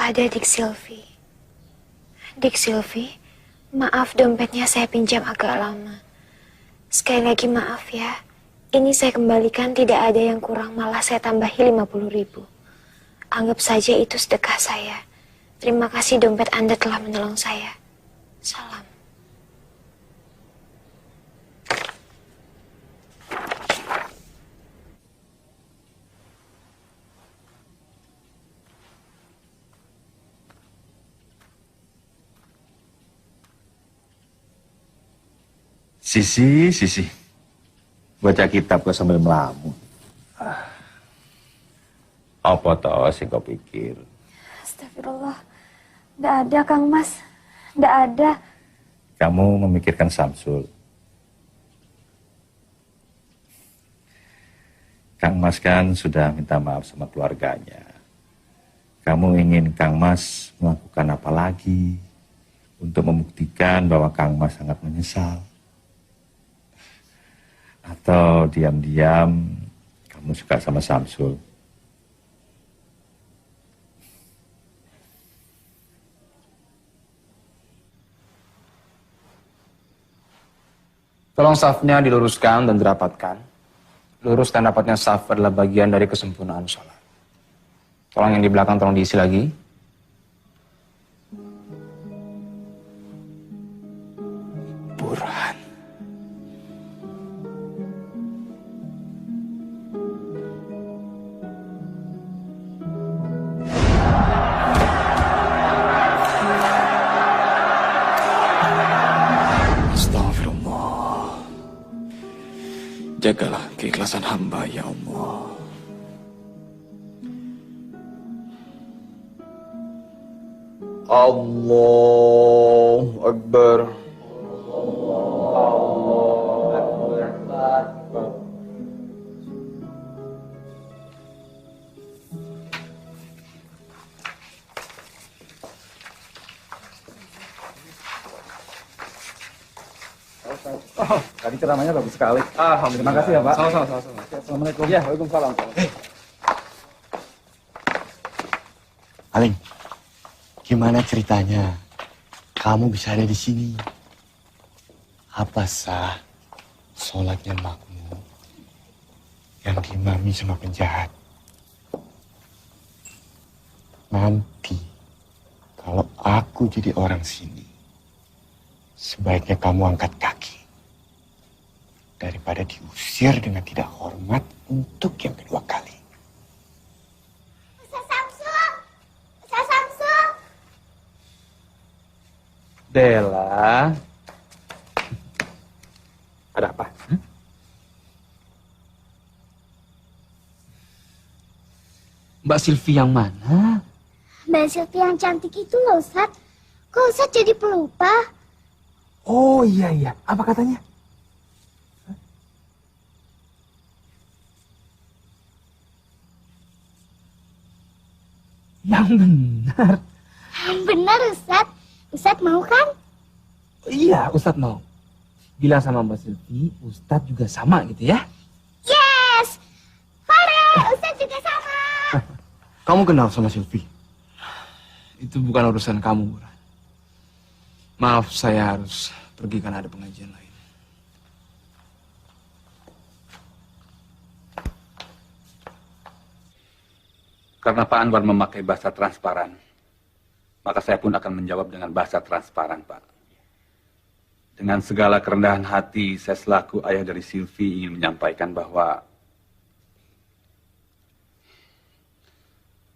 Kepada Dik Silvi. Dik Silvi, maaf dompetnya saya pinjam agak lama. Sekali lagi maaf ya. Ini saya kembalikan, tidak ada yang kurang, malah saya tambahi 50.000. Anggap saja itu sedekah saya. Terima kasih dompet Anda telah menolong saya. Salam. Sisi. Baca kitab kok sambil melamun. Apa toh sing kau pikir? Astagfirullah. Tidak ada, Kang Mas. Tidak ada. Kamu memikirkan Samsul. Kang Mas kan sudah minta maaf sama keluarganya. Kamu ingin Kang Mas melakukan apa lagi untuk membuktikan bahwa Kang Mas sangat menyesal? Atau diam-diam kamu suka sama Samsul? Tolong safnya diluruskan dan dirapatkan. Lurus dan rapatnya saf adalah bagian dari kesempurnaan sholat. Tolong yang di belakang tolong diisi lagi. Burhan. Jagalah keikhlasan hamba, ya Allah. Allahu Akbar. Oh, tadi ceramahnya bagus sekali. Terima kasih ya, Pak. Sama-sama. Assalamualaikum. Ya, waalaikumsalam. Aling, gimana ceritanya? Kamu bisa ada di sini. Apa sah sholatnya makmum yang diimami sama penjahat? Nanti, kalau aku jadi orang sini, sebaiknya kamu angkat kaki. Daripada diusir dengan tidak hormat untuk yang kedua kali. Ustaz Samsul. Dela. Ada apa? Mbak Silvi yang mana? Mbak Silvi yang cantik itu loh, Ustadz. Kok Ustadz jadi pelupa? Oh iya, apa katanya? Yang benar. Yang benar, Ustadz. Ustadz mau kan? Iya, Ustadz mau. Bilang sama Mbak Silvi, Ustadz juga sama gitu ya? Yes! Farel, Ustadz juga sama. Kamu kenal sama Silvi? Itu bukan urusan kamu, Buran. Maaf, saya harus pergi karena ada pengajian lain. Karena Pak Anwar memakai bahasa transparan, maka saya pun akan menjawab dengan bahasa transparan, Pak. Dengan segala kerendahan hati, saya selaku ayah dari Silvi ingin menyampaikan bahwa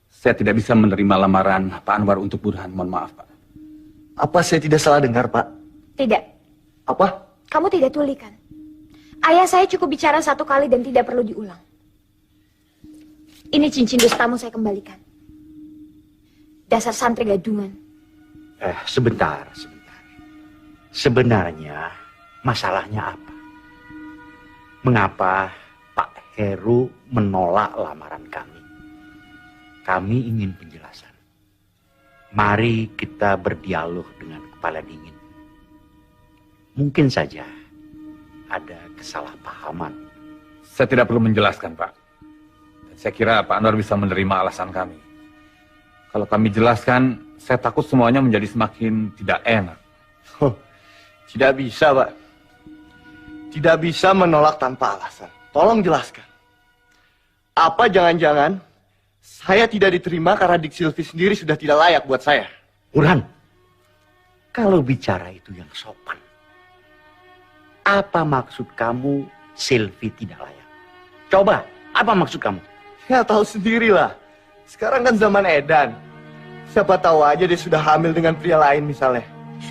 saya tidak bisa menerima lamaran Pak Anwar untuk Burhan. Mohon maaf, Pak. Apa saya tidak salah dengar, Pak? Tidak. Apa? Kamu tidak tuli kan? Ayah saya cukup bicara satu kali dan tidak perlu diulang. Ini cincin dustamu saya kembalikan. Dasar santri gadungan. Sebentar. Sebenarnya masalahnya apa? Mengapa Pak Heru menolak lamaran kami? Kami ingin penjelasan. Mari kita berdialog dengan kepala dingin. Mungkin saja ada kesalahpahaman. Saya tidak perlu menjelaskan, Pak. Dan saya kira Pak Anwar bisa menerima alasan kami. Kalau kami jelaskan, saya takut semuanya menjadi semakin tidak enak. Tidak bisa, Pak. Tidak bisa menolak tanpa alasan. Tolong jelaskan. Apa jangan-jangan saya tidak diterima karena Dik Silvi sendiri sudah tidak layak buat saya? Burhan, kalau bicara itu yang sopan. Apa maksud kamu Silvi tidak layak? Coba, apa maksud kamu? Ya tahu sendirilah. Sekarang kan zaman edan. Siapa tahu aja dia sudah hamil dengan pria lain misalnya.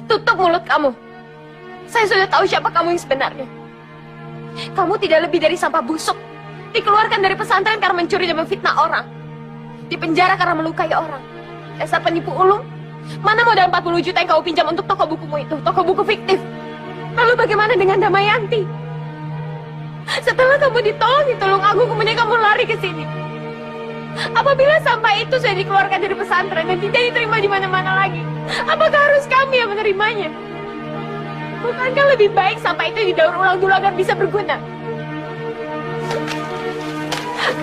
Tutup mulut kamu. Saya sudah tahu siapa kamu yang sebenarnya. Kamu tidak lebih dari sampah busuk. Dikeluarkan dari pesantren karena mencuri dan memfitnah orang. Dipenjara karena melukai orang. Dasar penipu ulung. Mana modal 40 juta yang kau pinjam untuk toko bukumu itu? Toko buku fiktif. Lalu bagaimana dengan Damayanti? Setelah kamu ditolong aku, kemudian kamu lari ke sini. Apabila sampah itu saya dikeluarkan dari pesantren dan tidak diterima di mana-mana lagi, apakah harus kami yang menerimanya? Bukankah lebih baik sampah itu didaur ulang dulu agar bisa berguna?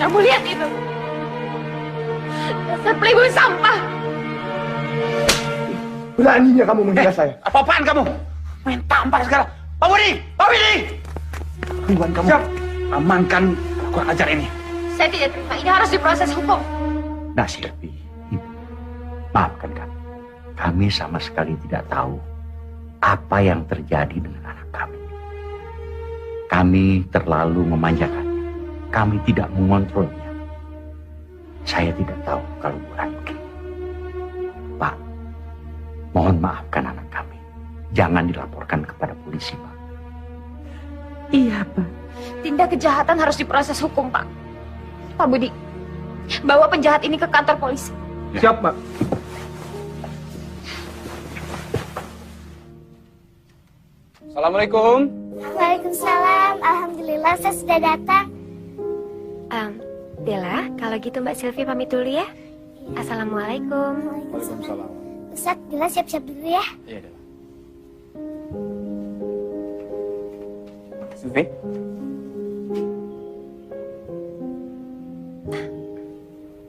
Kamu lihat itu. Dasar playboy sampah. Beraninya kamu menghina saya. Apa-apaan kamu? Main tampar sekarang. Pak Budi! Pak Budi! Iwan kamu. Siap. Amankan kurang ajar ini. Saya tidak terima. Ini harus diproses hukum. Nah, Silvi, maafkan kami. Kami sama sekali tidak tahu apa yang terjadi dengan anak kami. Kami terlalu memanjakannya. Kami tidak mengontrolnya. Saya tidak tahu kalau Burhan begini. Pak, mohon maafkan anak kami. Jangan dilaporkan kepada polisi, Pak. Iya, Pak. Tindak kejahatan harus diproses hukum, Pak. Pak Budi, bawa penjahat ini ke kantor polisi. Siap, Pak. Assalamualaikum. Waalaikumsalam. Alhamdulillah saya sudah datang. Bella, kalau gitu Mbak Silvi pamit dulu ya. Assalamualaikum. Waalaikumsalam. Ustaz, Bella siap-siap dulu ya. Iya, Dela. Silvi?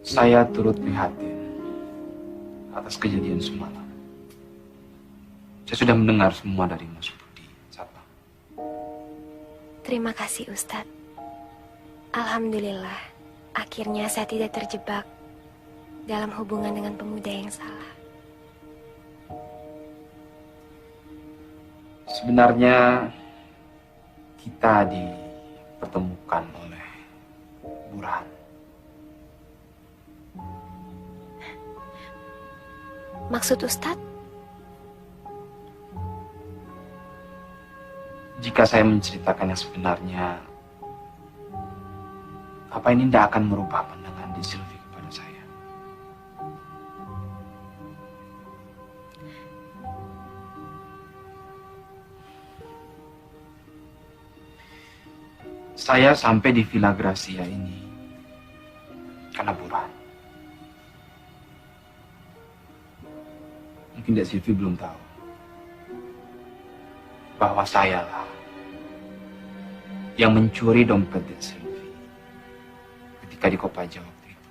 Saya turut prihatin atas kejadian semalam. Saya sudah mendengar semua dari Mas Budi. Satpam. Terima kasih Ustadz. Alhamdulillah, akhirnya saya tidak terjebak dalam hubungan dengan pemuda yang salah. Sebenarnya kita dipertemukan oleh Burhan. Maksud Ustadz? Jika saya menceritakan yang sebenarnya, apa ini tidak akan merubah pandangan di Silvi kepada saya? Saya sampai di Villa Gracia ini karena Burhan. Mungkin Dek Silvi belum tahu bahwa sayalah yang mencuri dompet Dek Silvi ketika di Kopaja waktu itu.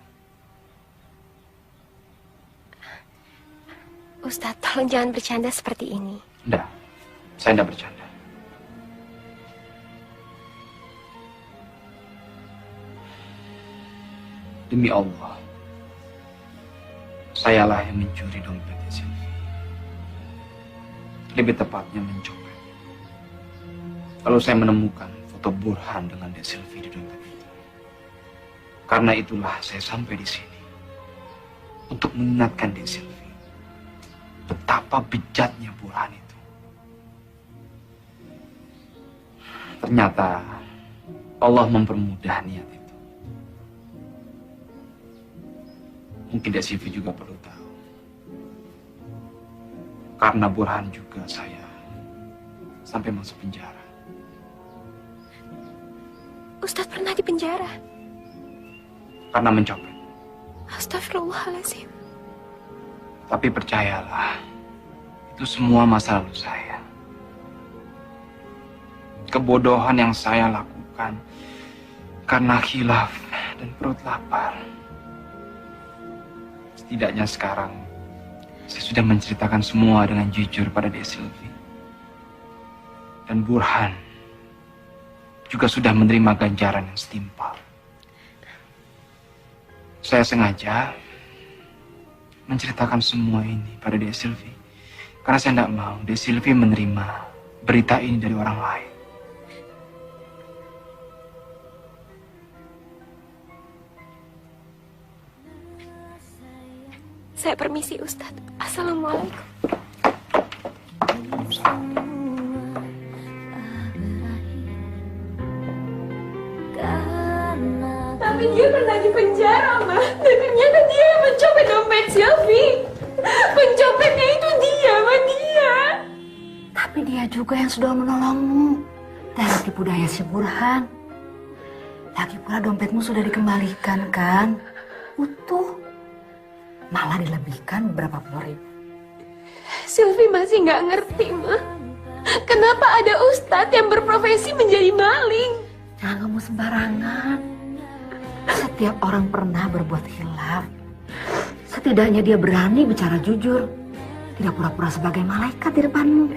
Ustadz, tolong jangan bercanda seperti ini. Enggak, saya enggak bercanda. Demi Allah, sayalah yang mencuri dompet Silvi. Lebih tepatnya mencopet. Lalu saya menemukan foto Burhan dengan Dek Silvi di dompet itu. Karena itulah saya sampai di sini untuk mengingatkan Dek Silvi betapa bejatnya Burhan itu. Ternyata Allah mempermudah niat itu. Mungkin Dek Silvi juga perlu tahu. Karena Burhan juga saya sampai masuk penjara. Ustadz pernah di penjara? Karena mencopet. Astagfirullahaladzim. Tapi percayalah, itu semua masa lalu saya. Kebodohan yang saya lakukan karena khilaf dan perut lapar. Setidaknya sekarang saya sudah menceritakan semua dengan jujur pada Dek Silvi. Dan Burhan juga sudah menerima ganjaran yang setimpal. Saya sengaja menceritakan semua ini pada Dek Silvi karena saya tidak mau Dek Silvi menerima berita ini dari orang lain. Saya permisi, Ustadz. Assalamualaikum. Tapi dia pernah di penjara, Ma. Dan ternyata dia yang mencopet dompet Silvi. Pencopetnya itu dia, Ma, dia. Tapi dia juga yang sudah menolongmu dari tipu daya si Burhan. Lagi pula dompetmu sudah dikembalikan, kan? Utuh. Malah dilebihkan beberapa puluh ribu. Silvi masih nggak ngerti, Ma. Kenapa ada ustadz yang berprofesi menjadi maling? Jangan ngomong sembarangan. Setiap orang pernah berbuat khilaf. Setidaknya dia berani bicara jujur. Tidak pura-pura sebagai malaikat di depanmu.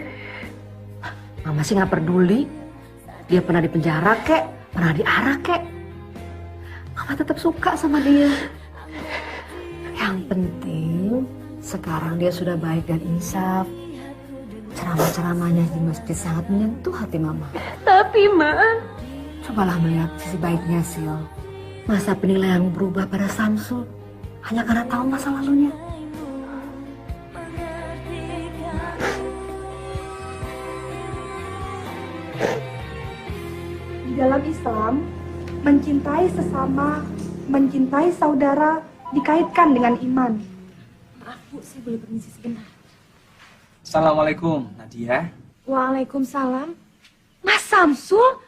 Mama sih nggak peduli. Dia pernah di penjara kek, pernah diarak kek. Mama tetap suka sama dia. Yang penting sekarang dia sudah baik dan insaf. Ceramah-ceramahnya di masjid sangat menyentuh hati Mama. Tapi, Ma, cobalah melihat sisi baiknya, Sil. Masa penilaian berubah pada Samsul hanya karena tahu masa lalunya. Di dalam Islam, mencintai sesama, mencintai saudara dikaitkan dengan iman. Maaf Bu, saya boleh permisi sebentar. Assalamualaikum, Nadia. Waalaikumsalam. Mas Samsul?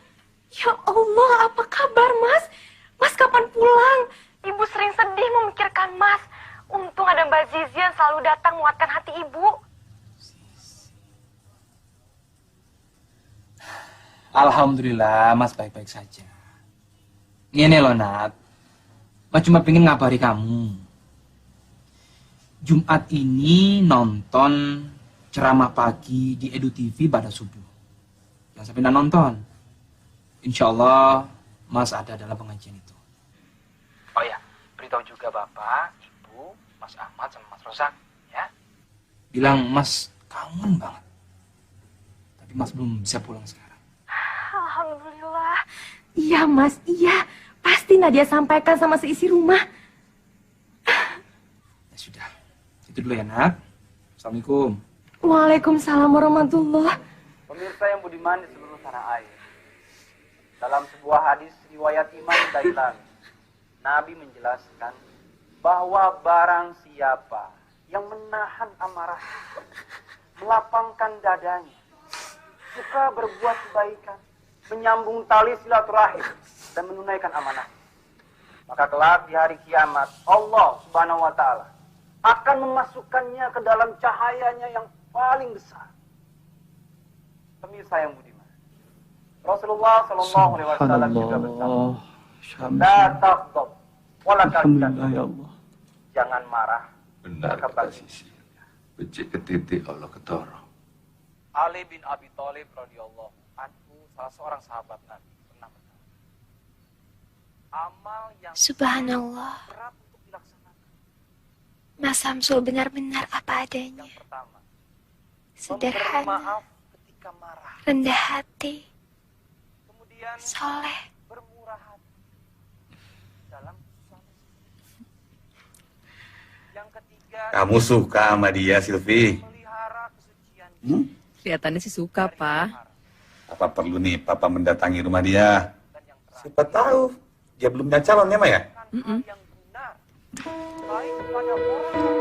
Ya Allah, apa kabar Mas? Mas kapan pulang? Ibu sering sedih memikirkan Mas. Untung ada Mbak Zizi yang selalu datang menguatkan hati Ibu. Alhamdulillah, Mas baik-baik saja. Ini loh, Nat. Mas cuma pengen ngabari kamu. Jumat ini nonton ceramah pagi di Edu TV pada subuh. Jangan sampai nggak nonton. Insya Allah Mas ada dalam pengajian itu. Oh ya, beritahu juga Bapak, Ibu, Mas Ahmad sama Mas Rosak, ya. Bilang Mas kangen banget. Tapi Mas belum bisa pulang sekarang. Alhamdulillah. Iya Mas, iya. Pasti Nadia sampaikan sama seisi rumah. Ya sudah, itu dulu ya Nat. Assalamualaikum. Waalaikumsalam warahmatullah. Pemirsa yang budiman di seluruh tanah air. Dalam sebuah hadis riwayat Imam Dailami, Nabi menjelaskan bahwa barang siapa yang menahan amarah, melapangkan dadanya, suka berbuat kebaikan, menyambung tali silaturahim, dan menunaikan amanah. Maka kelak di hari kiamat, Allah Subhanahu wa Ta'ala akan memasukkannya ke dalam cahayanya yang paling besar. Pemirsa yang budiman, Rasulullah Sallallahu Alaihi Wasallam juga bersabda, "La taghdab, wala tahzan." Jangan marah. Benar kata Sisi. Becik ke titik Allah ketoro. Ali bin Abi Thalib radhiyallahu anhu, salah seorang sahabat Nabi, pernah berkata, amal yang Subhanallah. berat untuk dilaksanakan. Mas Samsul benar-benar apa adanya. Yang pertama, memberi Sederhana, maaf ketika marah. rendah hati, Kemudian soleh. bermurah hati dalam suami. Yang ketiga, Kamu suka sama dia, Silvi? pelihara kesucian. Kelihatannya sih suka, Pak. Apa perlu nih Papa mendatangi rumah dia? Siapa tahu dia belum punya calon ya, Ma ya? Yang benar, baik kepada orang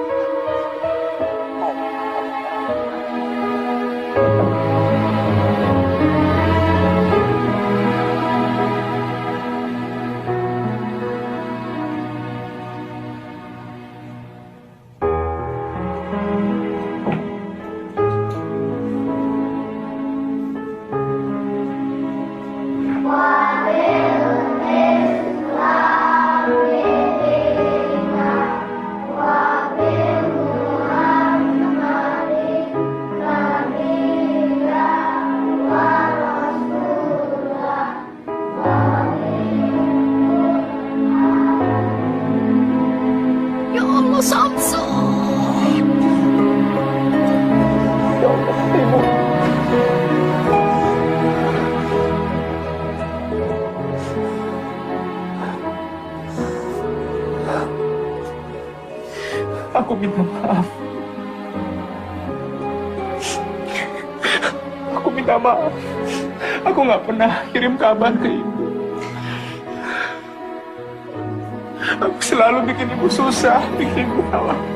Ya Allah, Samsul. Ya Allah, Ibu. Aku minta maaf. Aku minta maaf. Aku nggak pernah kirim kabar ke ibu. Aku selalu bikin ibu susah, bikin ibu khawatir.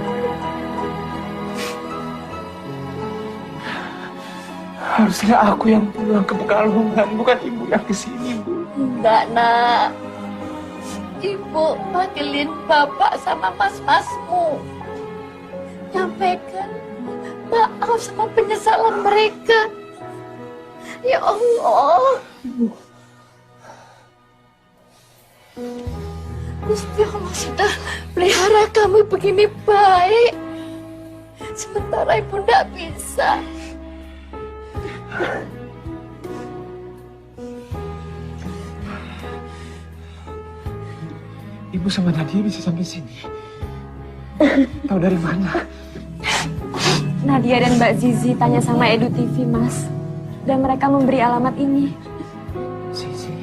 Harusnya aku yang pulang ke Pekalongan, bukan ibu yang kesini, Bu. Enggak, Nak. Ibu panggilin bapak sama mas-masmu. Nyampaikan maaf sama penyesalan mereka. Ya Allah. Gusti Allah sudah pelihara kamu begini baik. Sementara ibu tidak bisa. Ibu sama Nadia bisa sampai sini. Tahu dari mana? Nadia dan Mbak Zizi tanya sama Edu TV, Mas. Dan mereka memberi alamat ini. Zizi?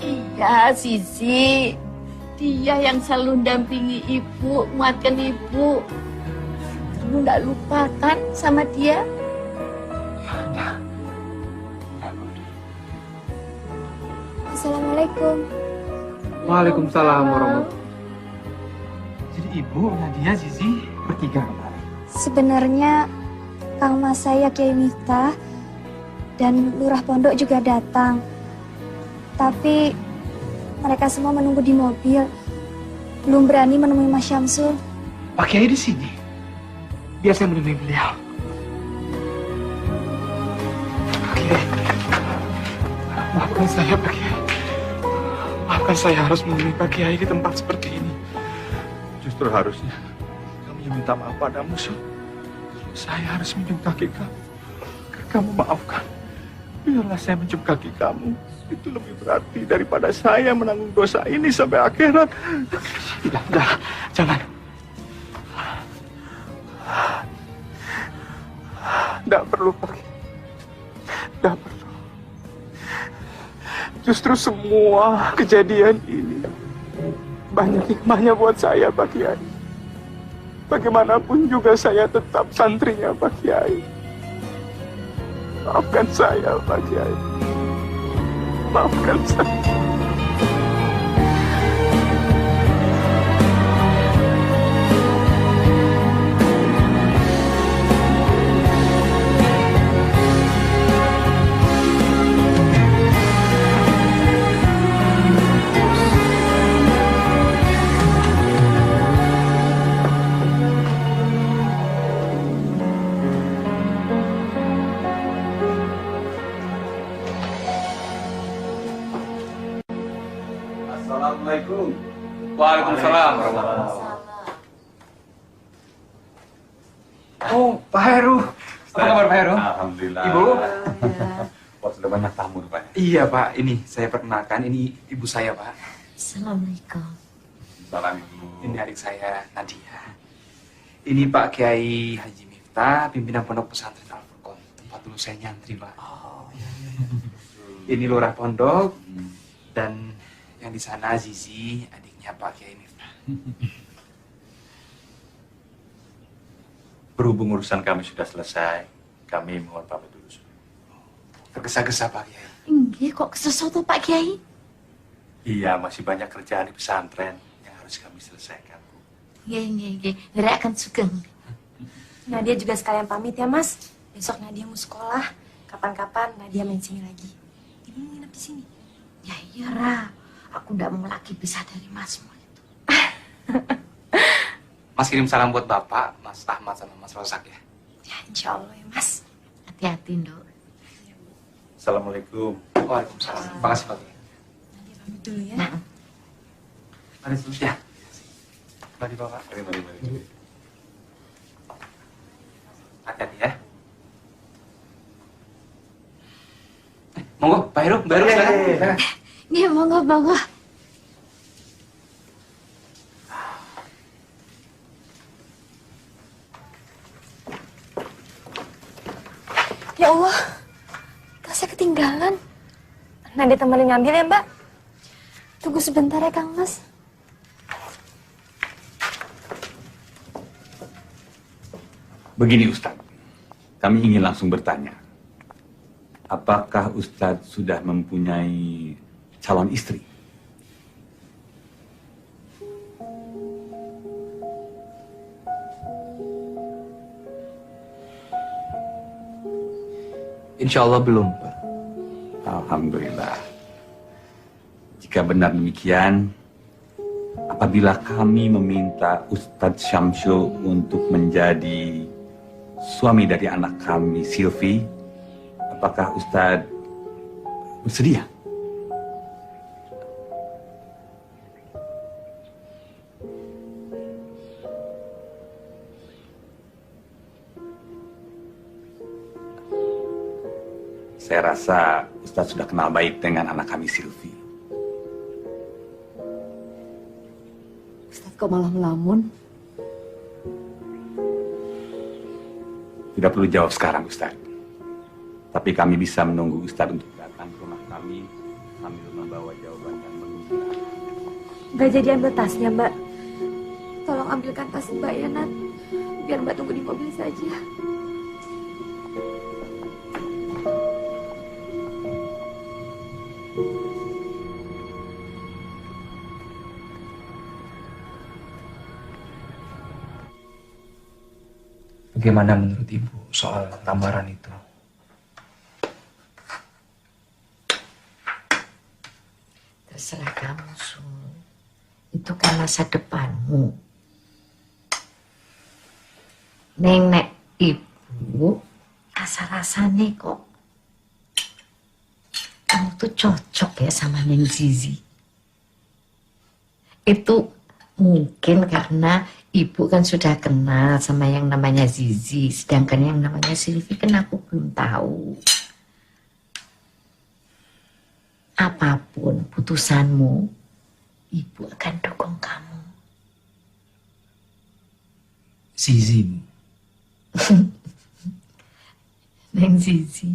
Iya, Zizi. Dia yang selalu dampingi ibu, menguatkan ibu. Kamu tidak lupa kan sama dia? Assalamualaikum. Waalaikumsalam warahmatullahi. Jadi ibu, Nadia, Zizi bertiga kemarin. Sebenarnya Kang Mas saya Kiai Miftah dan Lurah Pondok juga datang. Tapi mereka semua menunggu di mobil. Belum berani menemui Mas Syamsul. Pak Kiai di sini. Biar saya menemui beliau. Pak Kiai. Maafkan saya, Pak Kiai. Maafkan saya harus menemui Pak Kiai di tempat seperti ini. Justru harusnya kamu yang minta maaf padamu, Syul. Saya harus menjunjung kaki kamu. Kamu maafkan. Biarlah saya menjunjung kaki kamu. Itu lebih berarti daripada saya menanggung dosa ini sampai akhirat. Tidak, jangan. Tidak perlu, Pak Kiai. Tidak perlu. Justru semua kejadian ini banyak hikmahnya buat saya, Pak Kiai. Bagaimanapun juga saya tetap santrinya, Pak Kiai. Maafkan saya, Pak Kiai. Maafkan saya. Waalaikumsalam. Oh, Pak Heru. Apa kabar Pak Heru? Alhamdulillah. Ibu? Wah, sudah banyak tamu Pak. Iya Pak, ini saya perkenalkan, ini ibu saya Pak. Assalamualaikum. Salam Ibu. Ini adik saya, Nadia. Ini Pak Kiai Haji Miftah, pimpinan Pondok Pesantren Al-Furqon. Tempat dulu saya nyantri Pak. Oh, iya. Ini lurah pondok, dan yang di sana Zizi, adiknya Pak Kiai Miftah. Berhubung urusan kami sudah selesai, kami mohon pamit dulu. Tergesa-gesa Pak Kiai. Enggak kok sesuatu Pak Kiai. Iya, masih banyak kerjaan di pesantren yang harus kami selesaikan. Nggih. Nera akan sugeng. Nadia juga sekalian pamit ya Mas. Besok Nadia mau sekolah. Kapan-kapan Nadia main sini lagi. Ini nginep di sini. Ya iya Ra, aku ndak mau lagi pisah dari Masmu itu. Mas kirim salam buat Bapak, Mas Ahmad sama Mas Rosak ya. Ya insya Allah ya Mas. Hati-hati Nduk. Assalamualaikum. Waalaikumsalam. Terima kasih Pak Kiai. Nadia pamit dulu ya. Mari dulu ya. Mari Bapak. Mari. Hati-hati ya. Monggo, Pak Heru, baru silakan. Iya, monggo. Ya Allah, tasnya ketinggalan. Nadia temenin ngambil ya Mbak. Tunggu sebentar ya Kang Mas. Begini Ustadz, kami ingin langsung bertanya. Apakah Ustadz sudah mempunyai calon istri? Insya Allah belum Pak. Alhamdulillah. Jika benar demikian, apabila kami meminta Ustadz Syamsul untuk menjadi suami dari anak kami, Silvi, apakah Ustadz bersedia? Saya rasa Ustadz sudah kenal baik dengan anak kami, Silvi. Ustaz kok malah melamun? Tidak perlu jawab sekarang, Ustadz. Tapi kami bisa menunggu Ustadz untuk datang ke rumah kami sambil membawa jawaban yang menggembirakan. Gak jadi ambil tasnya Mbak. Tolong ambilkan tas Mbak ya Nat. Biar Mbak tunggu di mobil saja. Bagaimana menurut Ibu soal lamaran itu? Terserah kamu, Sul. Itu kan masa depanmu. Nenek ibu, rasa-rasanya kok kamu tuh cocok ya sama Neng Zizi. Itu mungkin karena ibu kan sudah kenal sama yang namanya Zizi, sedangkan yang namanya Silvi kan aku belum tahu. Apapun putusanmu, ibu akan dukung kamu. Zizi, Bu. Neng Zizi.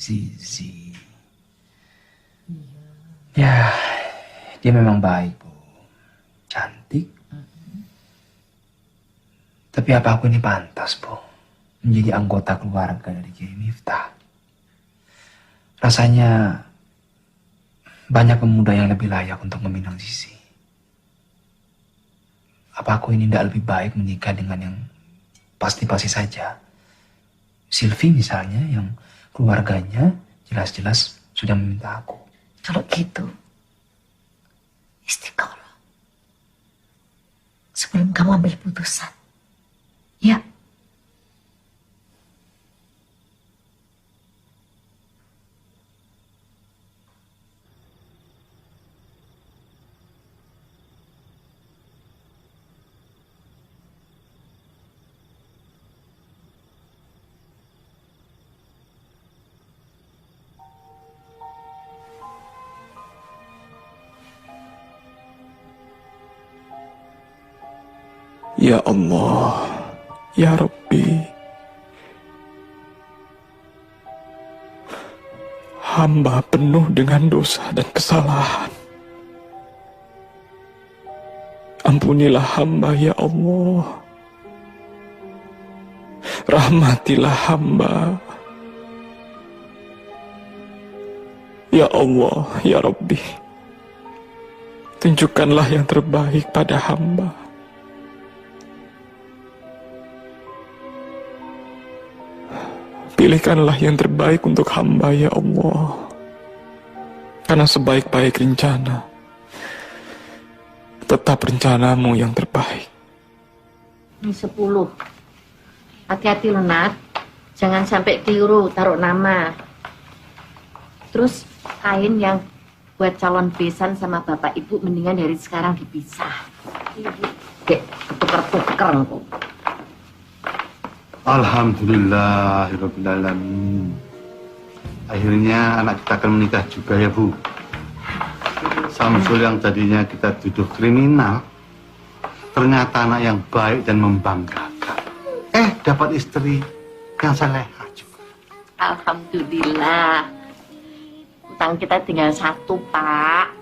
Zizi. Ya, dia memang baik, Bu. Cantik. Tapi apa aku ini pantas, Bu, menjadi anggota keluarga dari Kiai Miftah? Rasanya banyak pemuda yang lebih layak untuk meminang Zizi. Apa aku ini tidak lebih baik menikah dengan yang pasti-pasti saja? Silvi misalnya, yang keluarganya jelas-jelas sudah meminta aku. Kalau gitu, istiqoroh. Sebelum kamu ambil putusan. Ya. Ya Allah, Ya Rabbi, hamba penuh dengan dosa dan kesalahan. Ampunilah hamba, Ya Allah. Rahmatilah hamba. Ya Allah, Ya Rabbi, tunjukkanlah yang terbaik pada hamba. Pilihkanlah yang terbaik untuk hamba, Ya Allah. Karena sebaik-baik rencana, tetap rencanamu yang terbaik. Ini 10. Hati-hati loh, Nat. Jangan sampai keliru taruh nama. Terus kain yang buat calon besan sama bapak ibu mendingan dari sekarang dipisah. Dek, ketuker-tuker. Alhamdulillahirrabbilalamin. Akhirnya anak kita akan menikah juga ya, Bu. Samsul yang tadinya kita tuduh kriminal, ternyata anak yang baik dan membanggakan. Dapat istri yang salehah juga. Alhamdulillah. Utang kita tinggal 1, Pak.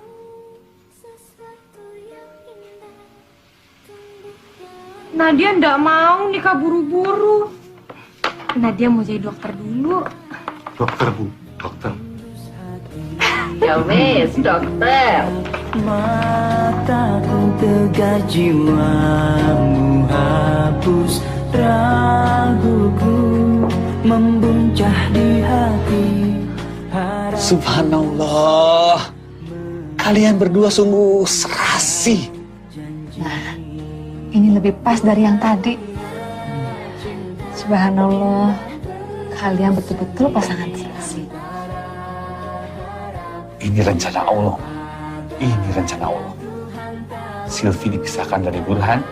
Nadia ndak mau nikah buru-buru. Nadia mau jadi dokter dulu. Dokter, Bu, dokter. Ya wes, dokter. Mataku tegar, jiwamu hapus raguku, membuncah di hati. Subhanallah, kalian berdua sungguh serasi. Nah, ini lebih pas dari yang tadi. Subhanallah, kalian betul-betul pasangan serasi. Ini rencana Allah. Ini rencana Allah. Silvi dipisahkan dari Burhan,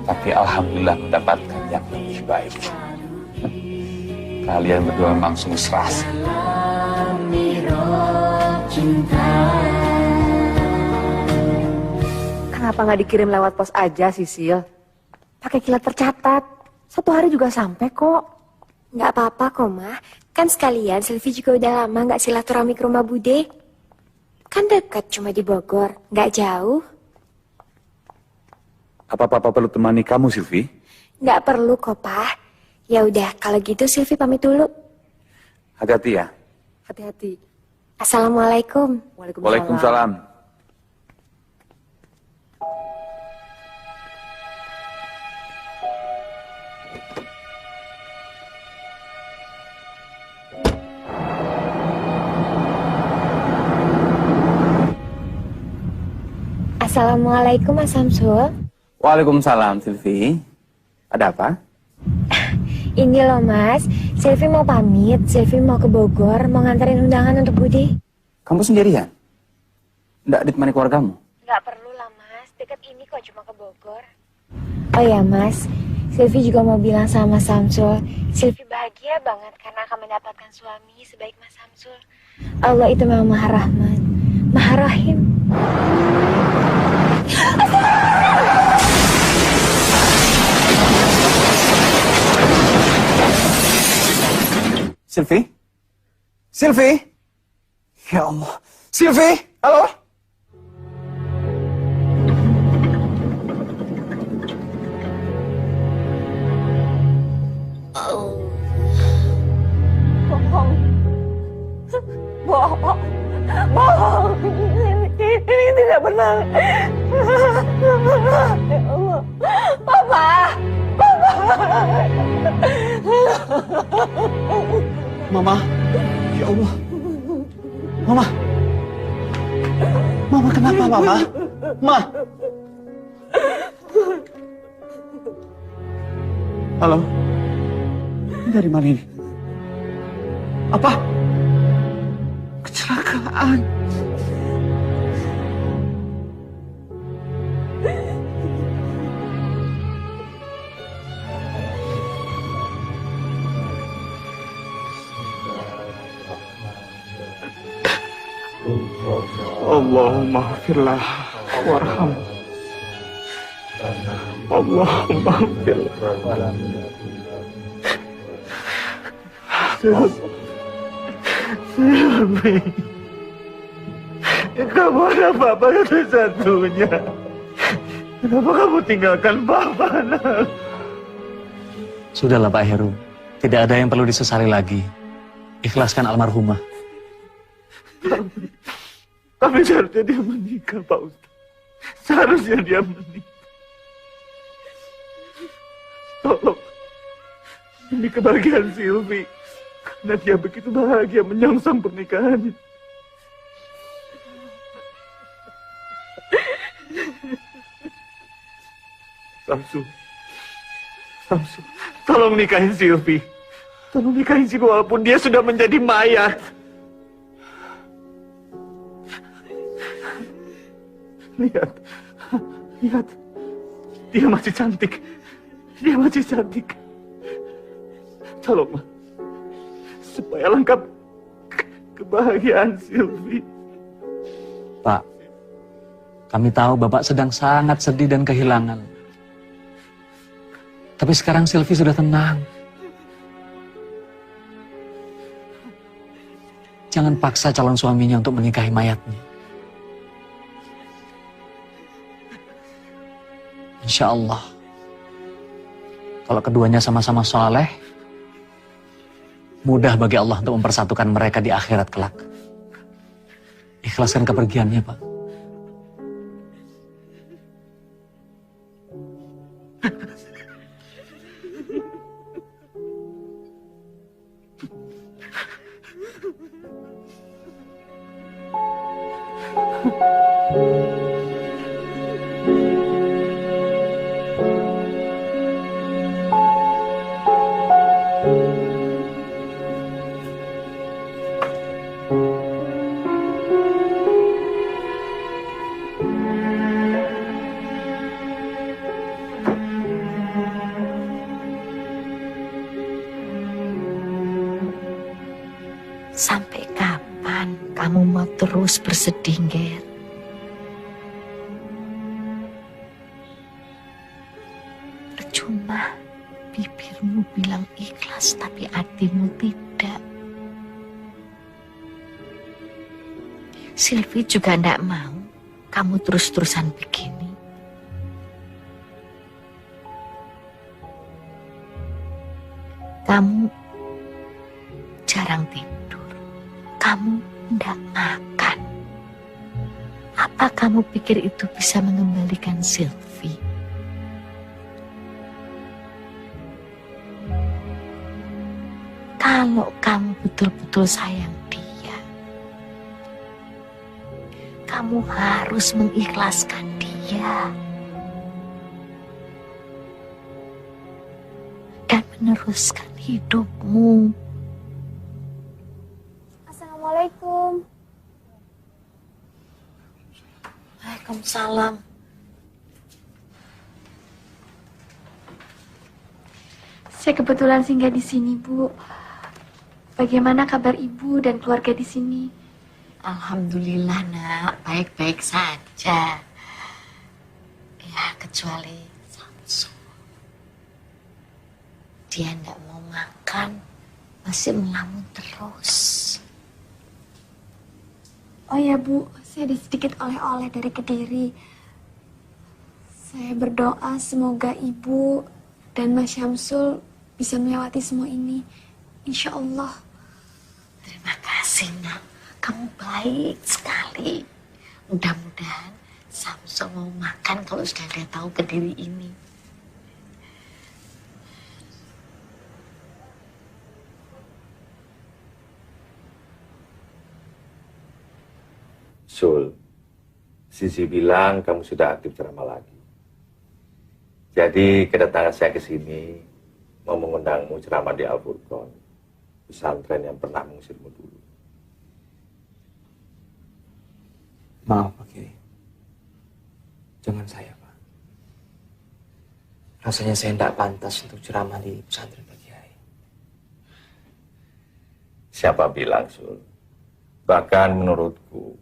tapi alhamdulillah mendapatkan yang lebih baik. Kalian berdua memang sungguh serasi. Kenapa nggak dikirim lewat pos aja, Sisil? Pakai kilat tercatat. 1 hari juga sampai kok. Nggak apa-apa kok, Ma. Kan sekalian Silvi juga udah lama nggak silaturahmi ke rumah Bude. Kan dekat, cuma di Bogor. Nggak jauh. Apa Papa perlu temani kamu, Silvi? Nggak perlu kok, Pa. Ya udah, kalau gitu Silvi pamit dulu. Hati-hati ya. Hati-hati. Assalamualaikum. Waalaikumsalam. Assalamualaikum, Mas Samsul. Waalaikumsalam, Silvi. Ada apa? Ini loh, Mas. Silvi mau pamit. Silvi mau ke Bogor, mau nganterin undangan untuk Budi. Kamu sendirian? Nggak ditemani keluargamu? Nggak perlu lah, Mas. Dekat ini kok, cuma ke Bogor. Oh ya, Mas. Silvi juga mau bilang sama Mas Samsul. Silvi bahagia banget karena akan mendapatkan suami sebaik Mas Samsul. Allah itu memang Maha Rahman, Maha Rahim. Silvi? Silvi? Ya Allah. Silvi? Halo? Bohong. Bohong. Bohong. Ini tidak benar. Ya Allah. Papa. Papa. Mama, ya Allah. Mama. Mama kenapa, Mama? Ma. Halo. Ini dari mana ini? Apa? Kecelakaan. Allahumma firlah warham. Allahumma fil Silvi, kamu ada Papa satu-satunya. Kenapa kamu tinggalkan Papa, nak? Sudahlah Pak Heru, tidak ada yang perlu disesali lagi. Ikhlaskan almarhumah. Tapi seharusnya dia menikah, Pak Ustaz. Seharusnya dia menikah. Tolong, ini kebahagiaan Silvi. Karena dia begitu bahagia menyongsong pernikahannya. Samsu, tolong nikahin Silvi. Tolong nikahin Silvi walaupun dia sudah menjadi mayat. Lihat, dia masih cantik. Dia masih cantik. Tolong, Ma. Supaya lengkap kebahagiaan Silvi. Pak, kami tahu Bapak sedang sangat sedih dan kehilangan. Tapi sekarang Silvi sudah tenang. Jangan paksa calon suaminya untuk menikahi mayatnya. Insya Allah, kalau keduanya sama-sama soleh, mudah bagi Allah untuk mempersatukan mereka di akhirat kelak. Ikhlaskan kepergiannya, Pak. Sampai kapan kamu mau terus bersedih, Ger? Percuma bibirmu bilang ikhlas tapi hatimu tidak. Silvi juga tidak mau kamu terus-terusan begini. Kamu jarang tidur. Kamu tidak makan. Apa kamu pikir itu bisa mengembalikan Silvi? Kalau kamu betul-betul sayang dia, kamu harus mengikhlaskan dia dan meneruskan hidupmu. Assalamualaikum. Waalaikumsalam. Saya kebetulan singgah di sini, Bu. Bagaimana kabar Ibu dan keluarga di sini? Alhamdulillah, Nak. Baik-baik saja. Ya, kecuali Samsul. Dia tidak mau makan, masih melamun terus. Oh ya, Bu, saya ada sedikit oleh-oleh dari Kediri. Saya berdoa semoga Ibu dan Mas Syamsul bisa melewati semua ini. Insya Allah. Terima kasih, Nak. Kamu baik sekali. Mudah-mudahan Samsul mau makan kalau sudah dia tahu Kediri ini. Sul, Sisi bilang kamu sudah aktif ceramah lagi. Jadi kedatangan saya ke sini mau mengundangmu ceramah di Al-Furqon, pesantren yang pernah mengusirmu dulu. Maaf Pak Kiai. Jangan saya, Pak. Rasanya saya tidak pantas untuk ceramah di pesantren Pak Kiai. Siapa bilang, Sul? Bahkan menurutku,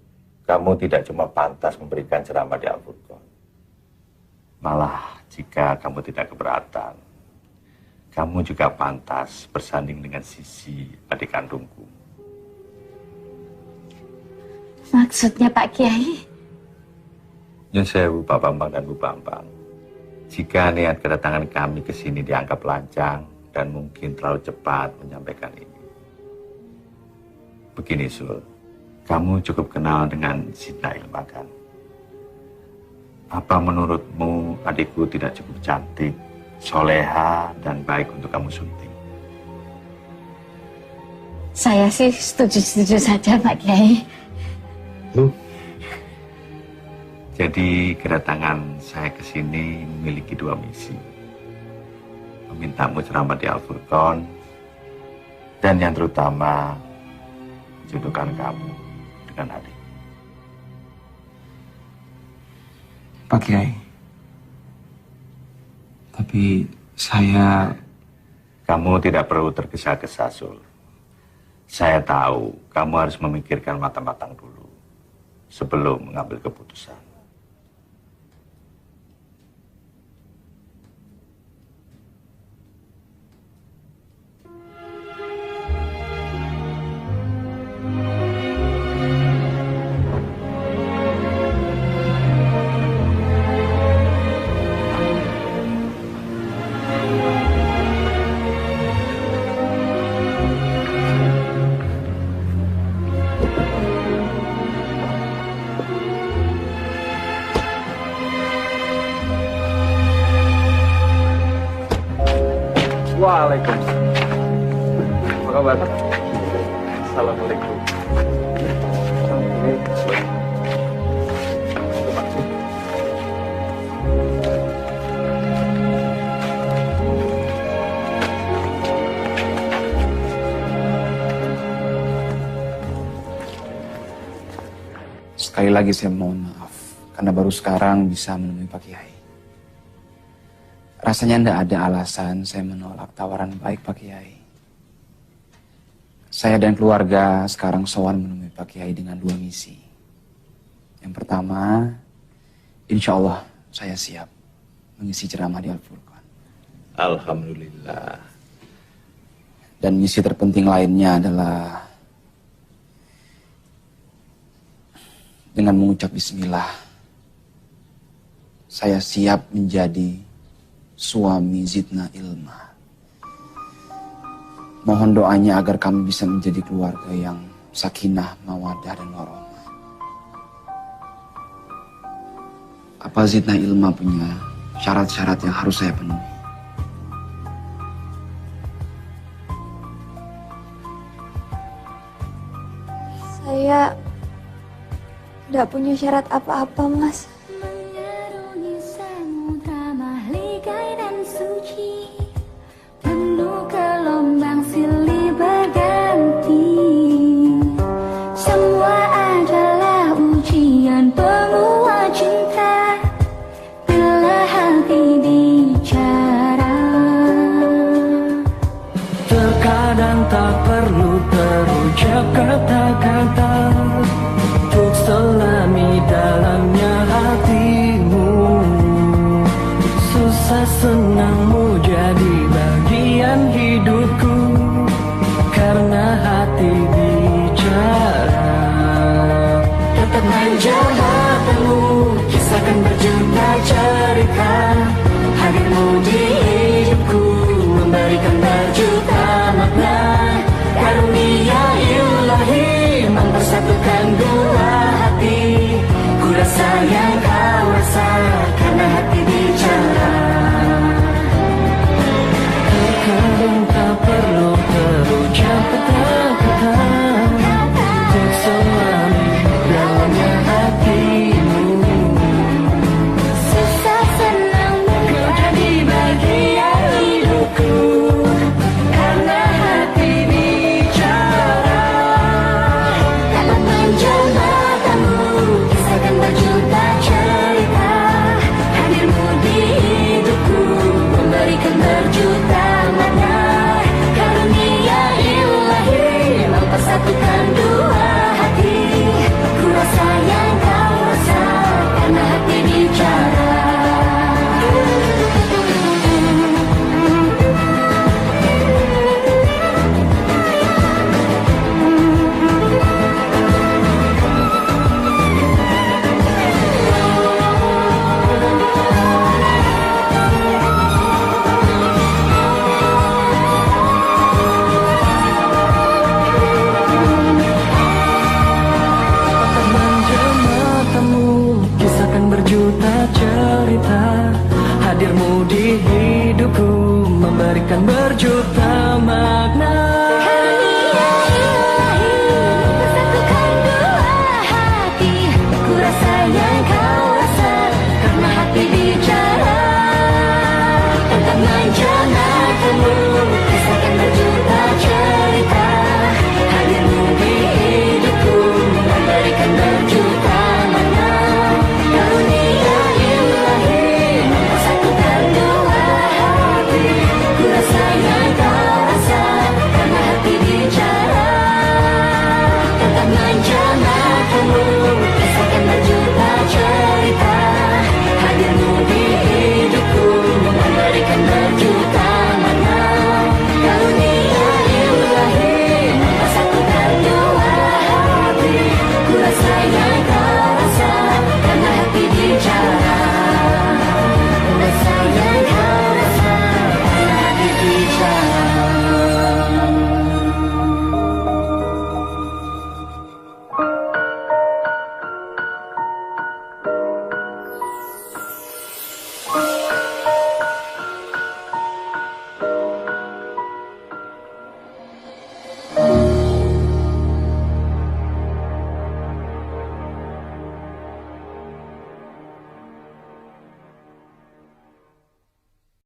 kamu tidak cuma pantas memberikan ceramah di Al-Furqon. Malah jika kamu tidak keberatan, kamu juga pantas bersanding dengan Sisi, adik kandungku. Maksudnya Pak Kiai? Nyun sewu Pak Bambang dan Bu Bambang. Jika niat kedatangan kami ke sini dianggap lancang dan mungkin terlalu cepat menyampaikan ini. Begini Sul, kamu cukup kenal dengan Zidna Ilma kan? Apa menurutmu adikku tidak cukup cantik, soleha, dan baik untuk kamu sunting? Saya sih setuju-setuju saja Pak Kiai. Jadi kedatangan saya ke sini memiliki dua misi. Memintamu ceramah di Al-Furqan, dan yang terutama jodohkan kamu dengan adik. Pak Kiai, tapi saya... Kamu tidak perlu tergesa-gesa, Sul. Saya tahu kamu harus memikirkan matang-matang dulu sebelum mengambil keputusan. Waalaikumsalam. Apa kabar? Assalamualaikum. Sekali lagi saya mohon maaf karena baru sekarang bisa menemui Pak Kiai. Rasanya tidak ada alasan saya menolak tawaran baik Pak Kiai. Saya dan keluarga sekarang sowan menemui Pak Kiai dengan dua misi. Yang pertama, insya Allah saya siap mengisi ceramah di Al-Furqan. Alhamdulillah. Dan misi terpenting lainnya adalah dengan mengucap bismillah, saya siap menjadi suami Zidna Ilma. Mohon doanya agar kami bisa menjadi keluarga yang sakinah, mawadah, dan warohmah. Apa Zidna Ilma punya syarat-syarat yang harus saya penuhi? Saya tidak punya syarat apa-apa, Mas. Kata-kata untuk selami dalamnya hatimu. Susah senangmu jadi bagian hidupku, karena hati bicara. Tetap manja hatimu, kisahkan berjuta cerita. Hadirmu di hidupku memberikan berjuta makna. Karunia ilahi mempersatukan dua hati. Ku rasa yang kau rasa karena hati bicara. Meski hidupku memberikan berjuta